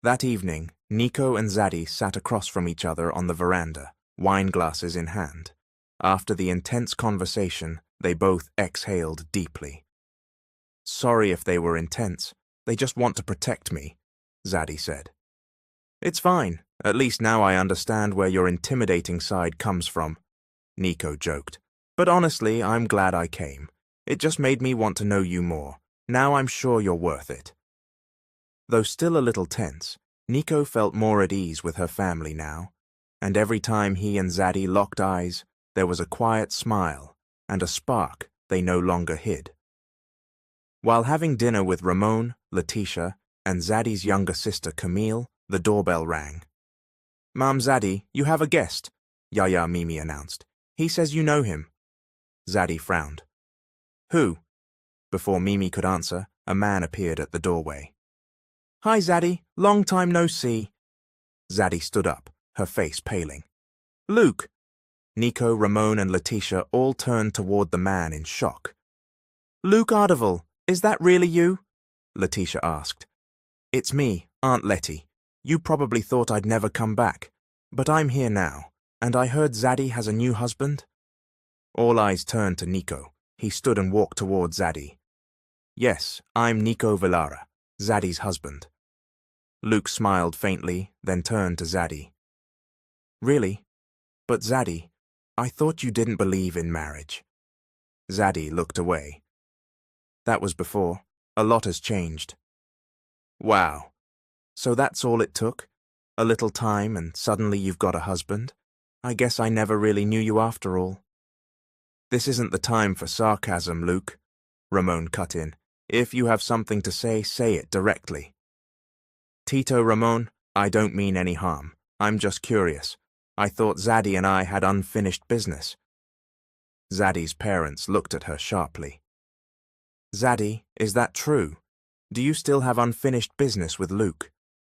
That evening, Nico and Zadie sat across from each other on the veranda, wine glasses in hand. After the intense conversation, they both exhaled deeply. Sorry if they were intense. They just want to protect me, Zadie said. It's fine. At least now I understand where your intimidating side comes from, Nico joked. But honestly, I'm glad I came. It just made me want to know you more. Now I'm sure you're worth it. Though still a little tense, Nico felt more at ease with her family now, and every time he and Zaddy locked eyes, there was a quiet smile and a spark they no longer hid. While having dinner with Ramon, Letitia, and Zaddy's younger sister Camille, the doorbell rang. "Mom, Zaddy, you have a guest," Yaya Mimi announced. "He says you know him." Zaddy frowned. "Who?" Before Mimi could answer, a man appeared at the doorway. "Hi, Zaddy. Long time no see." Zaddy stood up, her face paling. "Luke!" Nico, Ramon, and Letitia all turned toward the man in shock. "Luke Ardeval, is that really you?" Letitia asked. "It's me, Aunt Letty. You probably thought I'd never come back, but I'm here now, and I heard Zaddy has a new husband." All eyes turned to Nico. He stood and walked toward Zaddy. "Yes, I'm Nico Villara, Zaddy's husband." Luke smiled faintly, then turned to Zaddy. "Really? But Zaddy, I thought you didn't believe in marriage." Zaddy looked away. "That was before. A lot has changed." "Wow. So that's all it took? A little time and suddenly you've got a husband? I guess I never really knew you after all." "This isn't the time for sarcasm, Luke," Ramon cut in. "If you have something to say it directly." "Tito Ramon, I don't mean any harm. I'm just curious. I thought Zaddy and I had unfinished business." Zaddy's parents looked at her sharply. "Zaddy, is that true? Do you still have unfinished business with Luke?"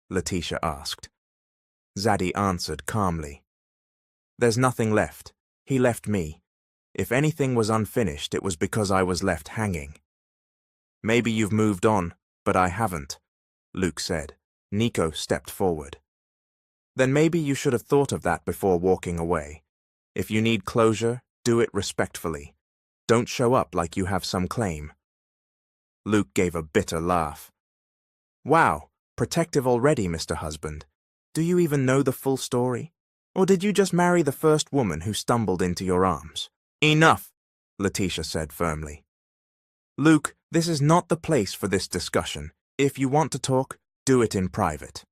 Letitia asked. Zaddy answered calmly. "There's nothing left. He left me. If anything was unfinished, it was because I was left hanging." "Maybe you've moved on, but I haven't," Luke said. Nico stepped forward. "Then maybe you should have thought of that before walking away. If you need closure, do it respectfully. Don't show up like you have some claim." Luke gave a bitter laugh. "Wow, protective already, Mr. Husband. Do you even know the full story? Or did you just marry the first woman who stumbled into your arms?" "Enough," Letitia said firmly. "Luke, this is not the place for this discussion. If you want to talk, do it in private."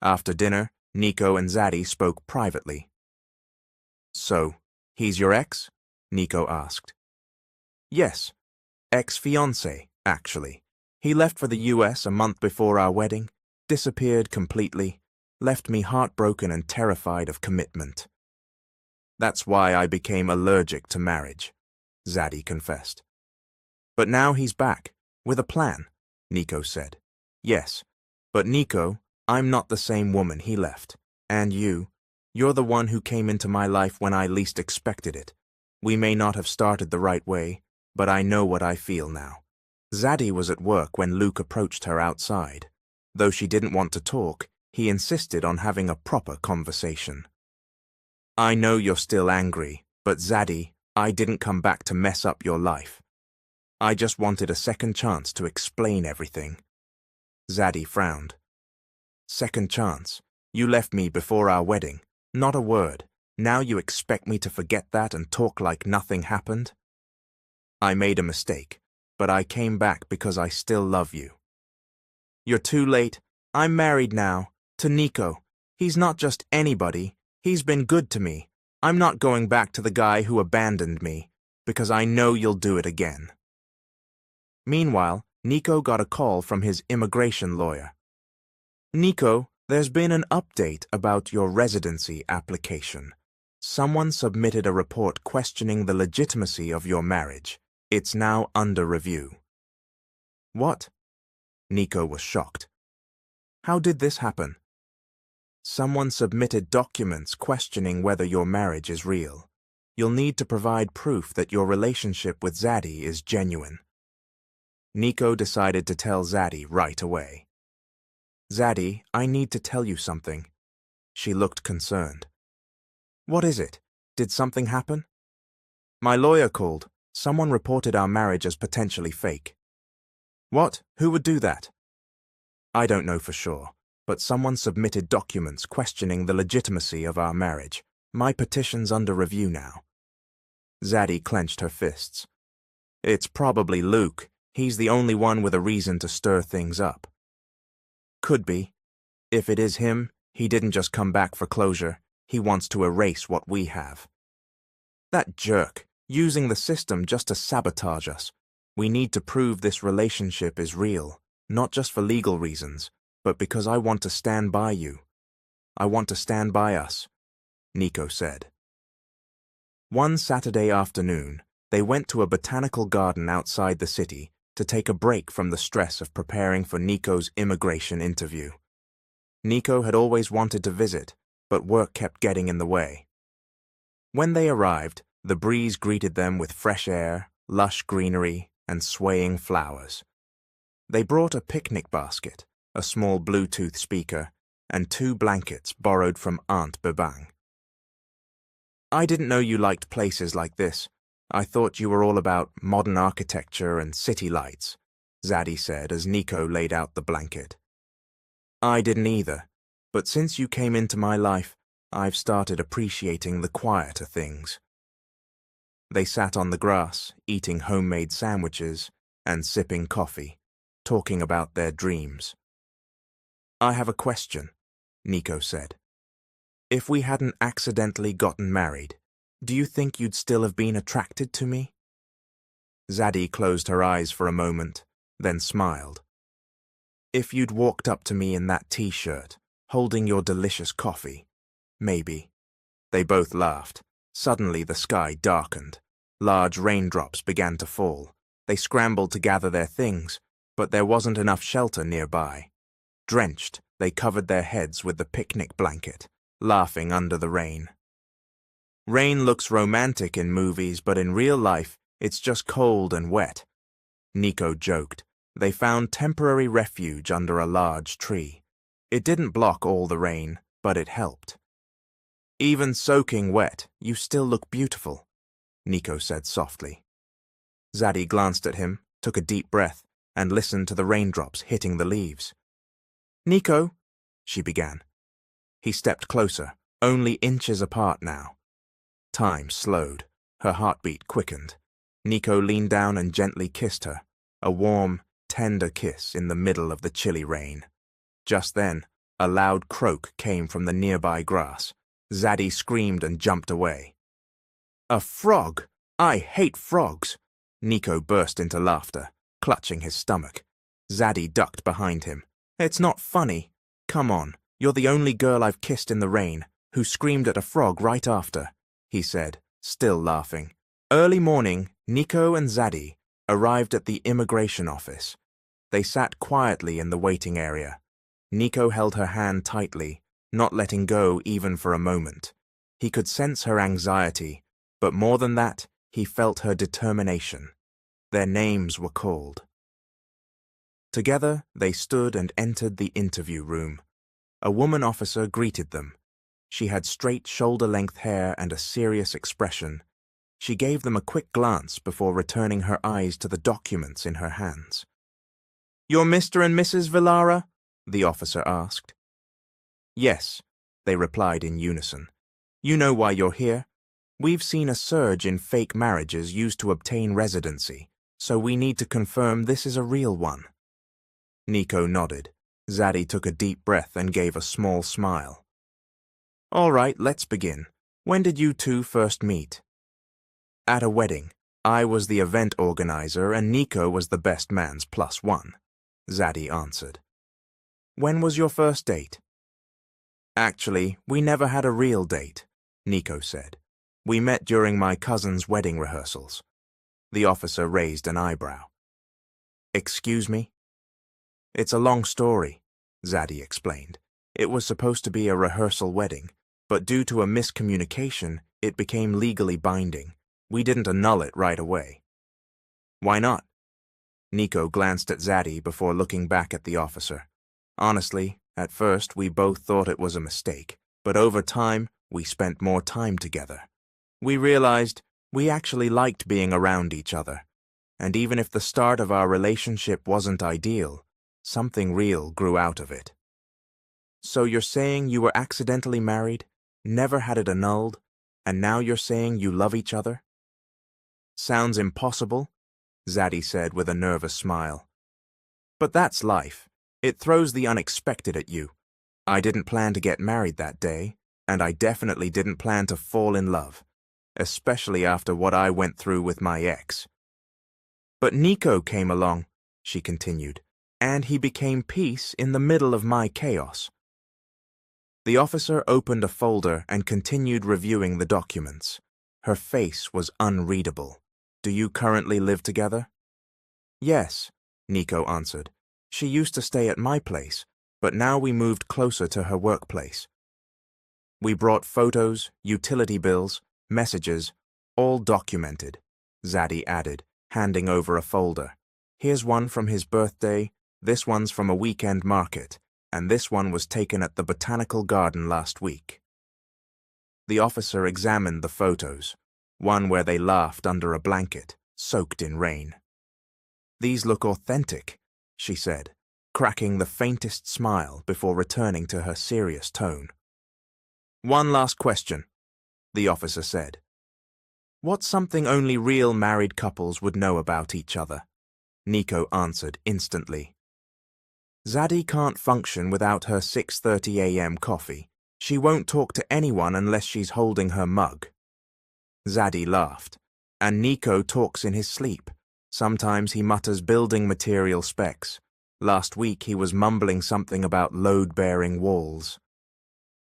After dinner, Nico and Zaddy spoke privately. "So, he's your ex?" Nico asked. "Yes, ex-fiancé, actually. He left for the US a month before our wedding, disappeared completely, left me heartbroken and terrified of commitment. That's why I became allergic to marriage," Zaddy confessed. "But now he's back, with a plan," Nico said. "Yes, but Nico, I'm not the same woman he left. And you're the one who came into my life when I least expected it. We may not have started the right way, but I know what I feel now." Zaddy was at work when Luke approached her outside. Though she didn't want to talk, he insisted on having a proper conversation. "I know you're still angry, but Zaddy, I didn't come back to mess up your life. I just wanted a second chance to explain everything." Zaddy frowned. "Second chance? You left me before our wedding. Not a word. Now you expect me to forget that and talk like nothing happened?" "I made a mistake, but I came back because I still love you." "You're too late. I'm married now, to Nico. He's not just anybody. He's been good to me. I'm not going back to the guy who abandoned me, because I know you'll do it again." Meanwhile, Nico got a call from his immigration lawyer. "Nico, there's been an update about your residency application. Someone submitted a report questioning the legitimacy of your marriage. It's now under review." "What?" Nico was shocked. "How did this happen?" "Someone submitted documents questioning whether your marriage is real. You'll need to provide proof that your relationship with Zaddy is genuine." Nico decided to tell Zaddy right away. "Zaddy, I need to tell you something." She looked concerned. "What is it? Did something happen?" "My lawyer called. Someone reported our marriage as potentially fake." "What? Who would do that?" "I don't know for sure, but someone submitted documents questioning the legitimacy of our marriage. My petition's under review now." Zaddy clenched her fists. "It's probably Luke. He's the only one with a reason to stir things up." Could be. If it is him, he didn't just come back for closure. He wants to erase what we have. That jerk, using the system just to sabotage us. We need to prove this relationship is real, not just for legal reasons, but because I want to stand by you. I want to stand by us, Nico said. One Saturday afternoon, they went to a botanical garden outside the city to take a break from the stress of preparing for Nico's immigration interview. Nico had always wanted to visit, but work kept getting in the way. When they arrived, the breeze greeted them with fresh air, lush greenery, and swaying flowers. They brought a picnic basket, a small Bluetooth speaker, and 2 blankets borrowed from Aunt Bebang. I didn't know you liked places like this. I thought you were all about modern architecture and city lights, Zadie said as Nico laid out the blanket. I didn't either, but since you came into my life, I've started appreciating the quieter things. They sat on the grass, eating homemade sandwiches and sipping coffee, talking about their dreams. I have a question, Nico said. If we hadn't accidentally gotten married, do you think you'd still have been attracted to me? Zadie closed her eyes for a moment, then smiled. If you'd walked up to me in that t-shirt, holding your delicious coffee, maybe. They both laughed. Suddenly the sky darkened. Large raindrops began to fall. They scrambled to gather their things, but there wasn't enough shelter nearby. Drenched, they covered their heads with the picnic blanket, laughing under the rain. Rain looks romantic in movies, but in real life, it's just cold and wet. Nico joked. They found temporary refuge under a large tree. It didn't block all the rain, but it helped. Even soaking wet, you still look beautiful, Nico said softly. Zadie glanced at him, took a deep breath, and listened to the raindrops hitting the leaves. Nico, she began. He stepped closer, only inches apart now. Time slowed. Her heartbeat quickened. Nico leaned down and gently kissed her, a warm, tender kiss in the middle of the chilly rain. Just then, a loud croak came from the nearby grass. Zadie screamed and jumped away. A frog! I hate frogs! Nico burst into laughter, clutching his stomach. Zadie ducked behind him. It's not funny. Come on, you're the only girl I've kissed in the rain, who screamed at a frog right after, he said, still laughing. Early morning, Nico and Zadie arrived at the immigration office. They sat quietly in the waiting area. Nico held her hand tightly, not letting go even for a moment. He could sense her anxiety, but more than that, he felt her determination. Their names were called. Together, they stood and entered the interview room. A woman officer greeted them. She had straight shoulder-length hair and a serious expression. She gave them a quick glance before returning her eyes to the documents in her hands. "You're Mr. and Mrs. Villara?" the officer asked. "Yes," they replied in unison. "You know why you're here. We've seen a surge in fake marriages used to obtain residency, so we need to confirm this is a real one." Nico nodded. Zadie took a deep breath and gave a small smile. "All right, let's begin. When did you two first meet?" "At a wedding. I was the event organizer and Nico was the best man's +1, Zadie answered. "When was your first date?" "Actually, we never had a real date," Nico said. "We met during my cousin's wedding rehearsals." The officer raised an eyebrow. "Excuse me?" "It's a long story," Zadie explained. "It was supposed to be a rehearsal wedding, but due to a miscommunication, it became legally binding. We didn't annul it right away." "Why not?" Nico glanced at Zadie before looking back at the officer. "Honestly, at first we both thought it was a mistake, but over time we spent more time together. We realized we actually liked being around each other, and even if the start of our relationship wasn't ideal, something real grew out of it." "So you're saying you were accidentally married, never had it annulled, and now you're saying you love each other?" "Sounds impossible," Zadie said with a nervous smile. "But that's life. It throws the unexpected at you. I didn't plan to get married that day, and I definitely didn't plan to fall in love, especially after what I went through with my ex. But Nico came along, she continued, and he became peace in the middle of my chaos. The officer opened a folder and continued reviewing the documents. Her face was unreadable. Do you currently live together? Yes, Nico answered. She used to stay at my place, but now we moved closer to her workplace. We brought photos, utility bills, messages, all documented, Zadie added, handing over a folder. Here's one from his birthday, this one's from a weekend market, and this one was taken at the botanical garden last week. The officer examined the photos, one where they laughed under a blanket, soaked in rain. These look authentic, she said, cracking the faintest smile before returning to her serious tone. One last question, the officer said. What's something only real married couples would know about each other? Nico answered instantly. Zadie can't function without her 6:30 a.m. coffee. She won't talk to anyone unless she's holding her mug. Zadie laughed. And Nico talks in his sleep. Sometimes he mutters building material specs. Last week he was mumbling something about load-bearing walls.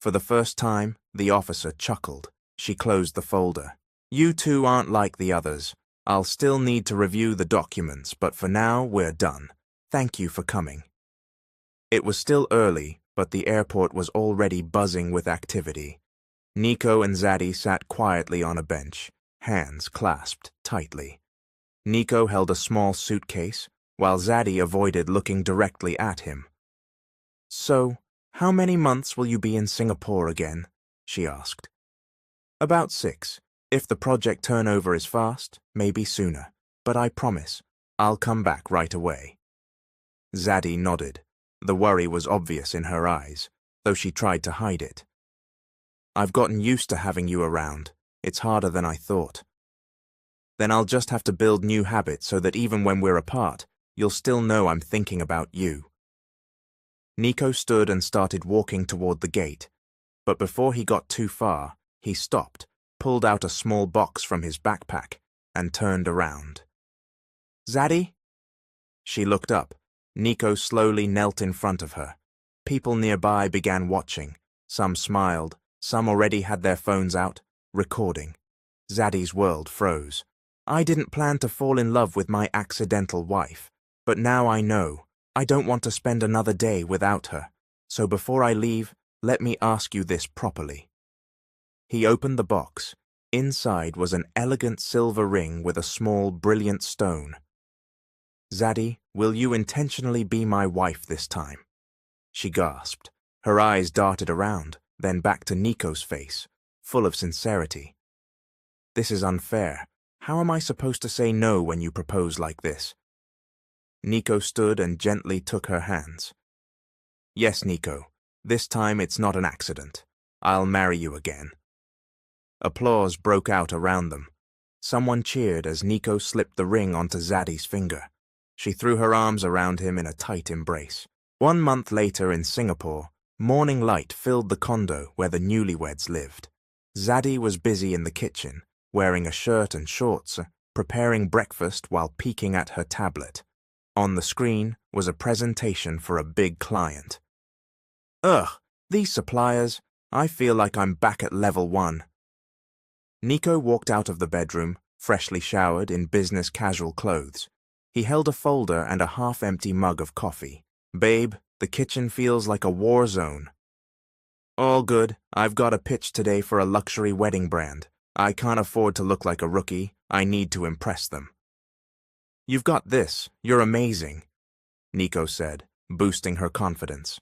For the first time, the officer chuckled. She closed the folder. You two aren't like the others. I'll still need to review the documents, but for now we're done. Thank you for coming. It was still early, but the airport was already buzzing with activity. Nico and Zadie sat quietly on a bench, hands clasped tightly. Nico held a small suitcase, while Zadie avoided looking directly at him. So, how many months will you be in Singapore again? She asked. About 6. If the project turnover is fast, maybe sooner, but I promise, I'll come back right away. Zadie nodded. The worry was obvious in her eyes, though she tried to hide it. I've gotten used to having you around. It's harder than I thought. Then I'll just have to build new habits so that even when we're apart, you'll still know I'm thinking about you. Nico stood and started walking toward the gate, but before he got too far, he stopped, pulled out a small box from his backpack, and turned around. Zadie? She looked up. Nico slowly knelt in front of her. People nearby began watching. Some smiled, some already had their phones out, recording. Zadie's world froze. I didn't plan to fall in love with my accidental wife, but now I know. I don't want to spend another day without her. So before I leave, let me ask you this properly. He opened the box. Inside was an elegant silver ring with a small, brilliant stone. Zadie, will you intentionally be my wife this time? She gasped. Her eyes darted around, then back to Nico's face, full of sincerity. This is unfair. How am I supposed to say no when you propose like this? Nico stood and gently took her hands. Yes, Nico. This time it's not an accident. I'll marry you again. Applause broke out around them. Someone cheered as Nico slipped the ring onto Zadie's finger. She threw her arms around him in a tight embrace. 1 month later in Singapore, morning light filled the condo where the newlyweds lived. Zadie was busy in the kitchen, wearing a shirt and shorts, preparing breakfast while peeking at her tablet. On the screen was a presentation for a big client. Ugh, these suppliers. I feel like I'm back at level 1. Nico walked out of the bedroom, freshly showered in business casual clothes. He held a folder and a half-empty mug of coffee. Babe, the kitchen feels like a war zone. All good. I've got a pitch today for a luxury wedding brand. I can't afford to look like a rookie. I need to impress them. You've got this. You're amazing, Nico said, boosting her confidence.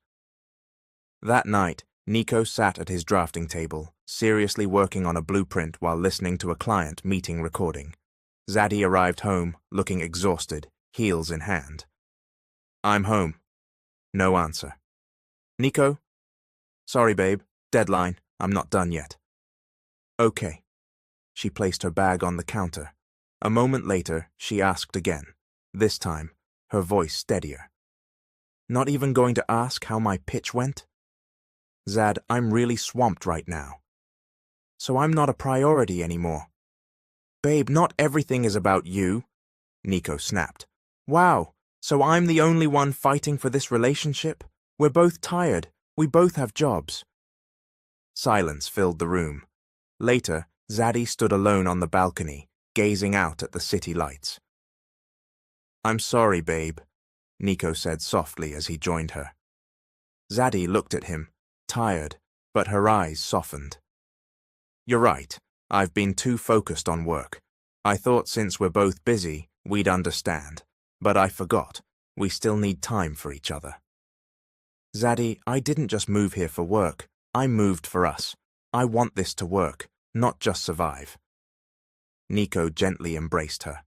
That night, Nico sat at his drafting table, seriously working on a blueprint while listening to a client meeting recording. Zadie arrived home, looking exhausted, heels in hand. I'm home. No answer. Nico? Sorry, babe. Deadline. I'm not done yet. Okay. She placed her bag on the counter. A moment later, she asked again, this time, her voice steadier. Not even going to ask how my pitch went? Zad, I'm really swamped right now. So I'm not a priority anymore. Babe, not everything is about you, Nico snapped. Wow, so I'm the only one fighting for this relationship? We're both tired. We both have jobs. Silence filled the room. Later, Zaddy stood alone on the balcony, gazing out at the city lights. I'm sorry, babe, Nico said softly as he joined her. Zaddy looked at him, tired, but her eyes softened. You're right, I've been too focused on work. I thought since we're both busy, we'd understand. But I forgot, we still need time for each other. Zaddy, I didn't just move here for work. I moved for us. I want this to work, not just survive. Nico gently embraced her.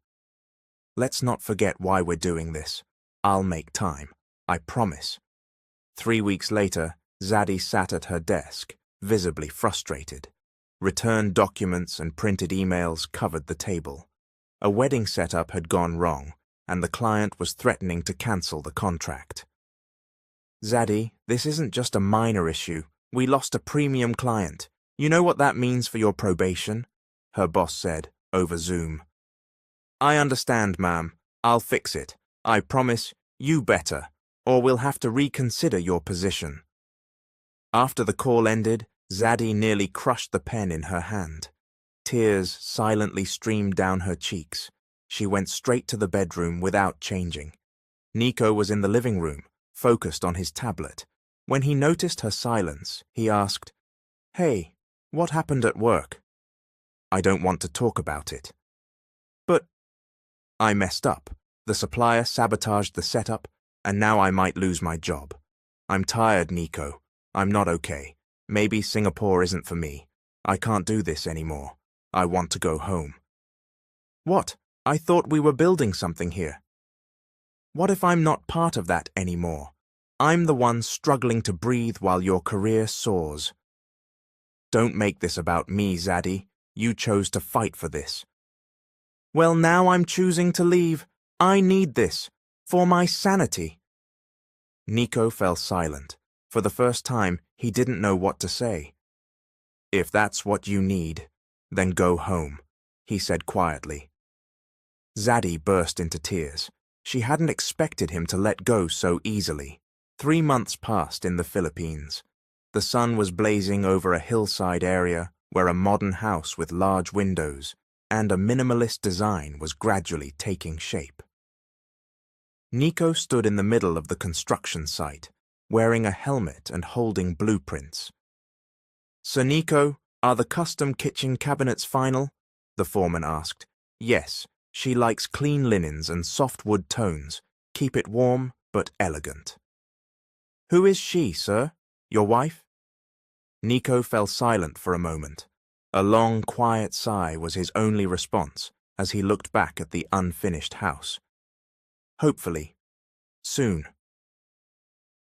Let's not forget why we're doing this. I'll make time. I promise. 3 weeks later, Zaddy sat at her desk, visibly frustrated. Returned documents and printed emails covered the table. A wedding setup had gone wrong, and the client was threatening to cancel the contract. Zaddy, this isn't just a minor issue. We lost a premium client. You know what that means for your probation? Her boss said, over Zoom. I understand, ma'am. I'll fix it. I promise, you better, or we'll have to reconsider your position. After the call ended, Zaddy nearly crushed the pen in her hand. Tears silently streamed down her cheeks. She went straight to the bedroom without changing. Nico was in the living room, focused on his tablet. When he noticed her silence, he asked, Hey, what happened at work? I don't want to talk about it. But I messed up. The supplier sabotaged the setup, and now I might lose my job. I'm tired, Nico. I'm not okay. Maybe Singapore isn't for me. I can't do this anymore. I want to go home. What? I thought we were building something here. What if I'm not part of that anymore? I'm the one struggling to breathe while your career soars. Don't make this about me, Zaddy. You chose to fight for this. Well, now I'm choosing to leave. I need this. For my sanity. Nico fell silent. For the first time, he didn't know what to say. If that's what you need, then go home, he said quietly. Zaddy burst into tears. She hadn't expected him to let go so easily. 3 months passed in the Philippines. The sun was blazing over a hillside area where a modern house with large windows and a minimalist design was gradually taking shape. Nico stood in the middle of the construction site, wearing a helmet and holding blueprints. Sir Nico, are the custom kitchen cabinets final? The foreman asked. Yes, she likes clean linens and soft wood tones. Keep it warm but elegant. Who is she, sir? Your wife? Nico fell silent for a moment. A long, quiet sigh was his only response as he looked back at the unfinished house. Hopefully. Soon.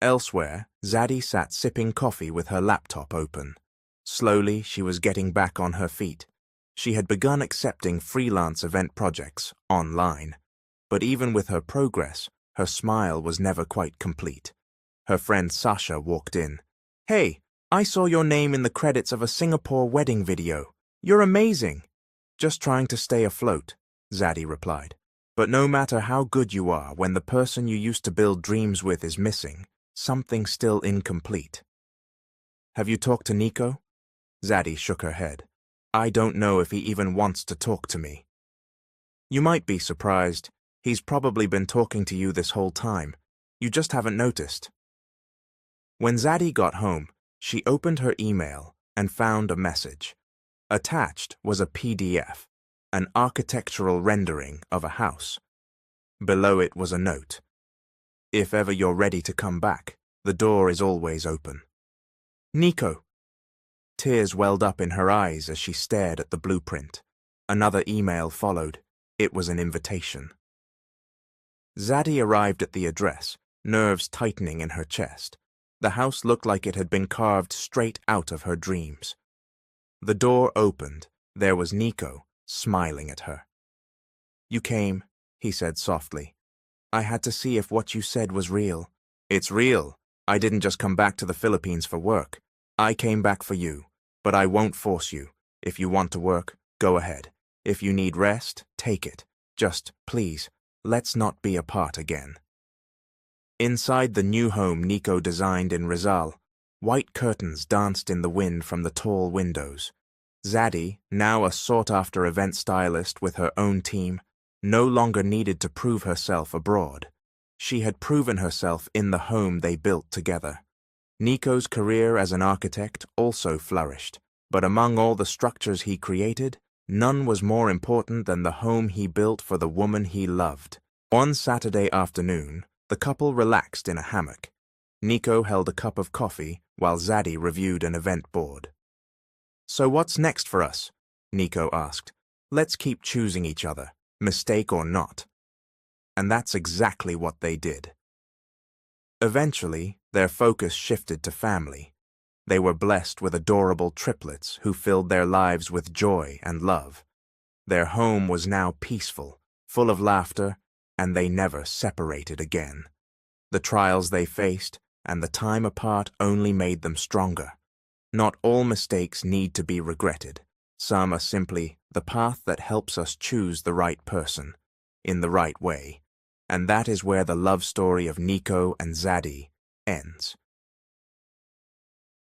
Elsewhere, Zaddy sat sipping coffee with her laptop open. Slowly, she was getting back on her feet. She had begun accepting freelance event projects online. But even with her progress, her smile was never quite complete. Her friend Sasha walked in. Hey, I saw your name in the credits of a Singapore wedding video. You're amazing. Just trying to stay afloat, Zaddy replied. But no matter how good you are, when the person you used to build dreams with is missing, something's still incomplete. Have you talked to Nico? Zaddy shook her head. I don't know if he even wants to talk to me. You might be surprised. He's probably been talking to you this whole time. You just haven't noticed. When Zaddy got home, she opened her email and found a message. Attached was a PDF, an architectural rendering of a house. Below it was a note. If ever you're ready to come back, the door is always open. Nico. Tears welled up in her eyes as she stared at the blueprint. Another email followed. It was an invitation. Zaddy arrived at the address, nerves tightening in her chest. The house looked like it had been carved straight out of her dreams. The door opened. There was Nico, smiling at her. You came, he said softly. I had to see if what you said was real. It's real. I didn't just come back to the Philippines for work. I came back for you, but I won't force you. If you want to work, go ahead. If you need rest, take it. Just, please, let's not be apart again. Inside the new home Nico designed in Rizal, white curtains danced in the wind from the tall windows. Zadie, now a sought-after event stylist with her own team, no longer needed to prove herself abroad. She had proven herself in the home they built together. Nico's career as an architect also flourished, but among all the structures he created, none was more important than the home he built for the woman he loved. One Saturday afternoon, the couple relaxed in a hammock. Nico held a cup of coffee while Zadie reviewed an event board. "So what's next for us?" Nico asked. "Let's keep choosing each other, mistake or not." And that's exactly what they did. Eventually, their focus shifted to family. They were blessed with adorable triplets who filled their lives with joy and love. Their home was now peaceful, full of laughter, and they never separated again. The trials they faced and the time apart only made them stronger. Not all mistakes need to be regretted. Some are simply the path that helps us choose the right person, in the right way. And that is where the love story of Nico and Zadie ends.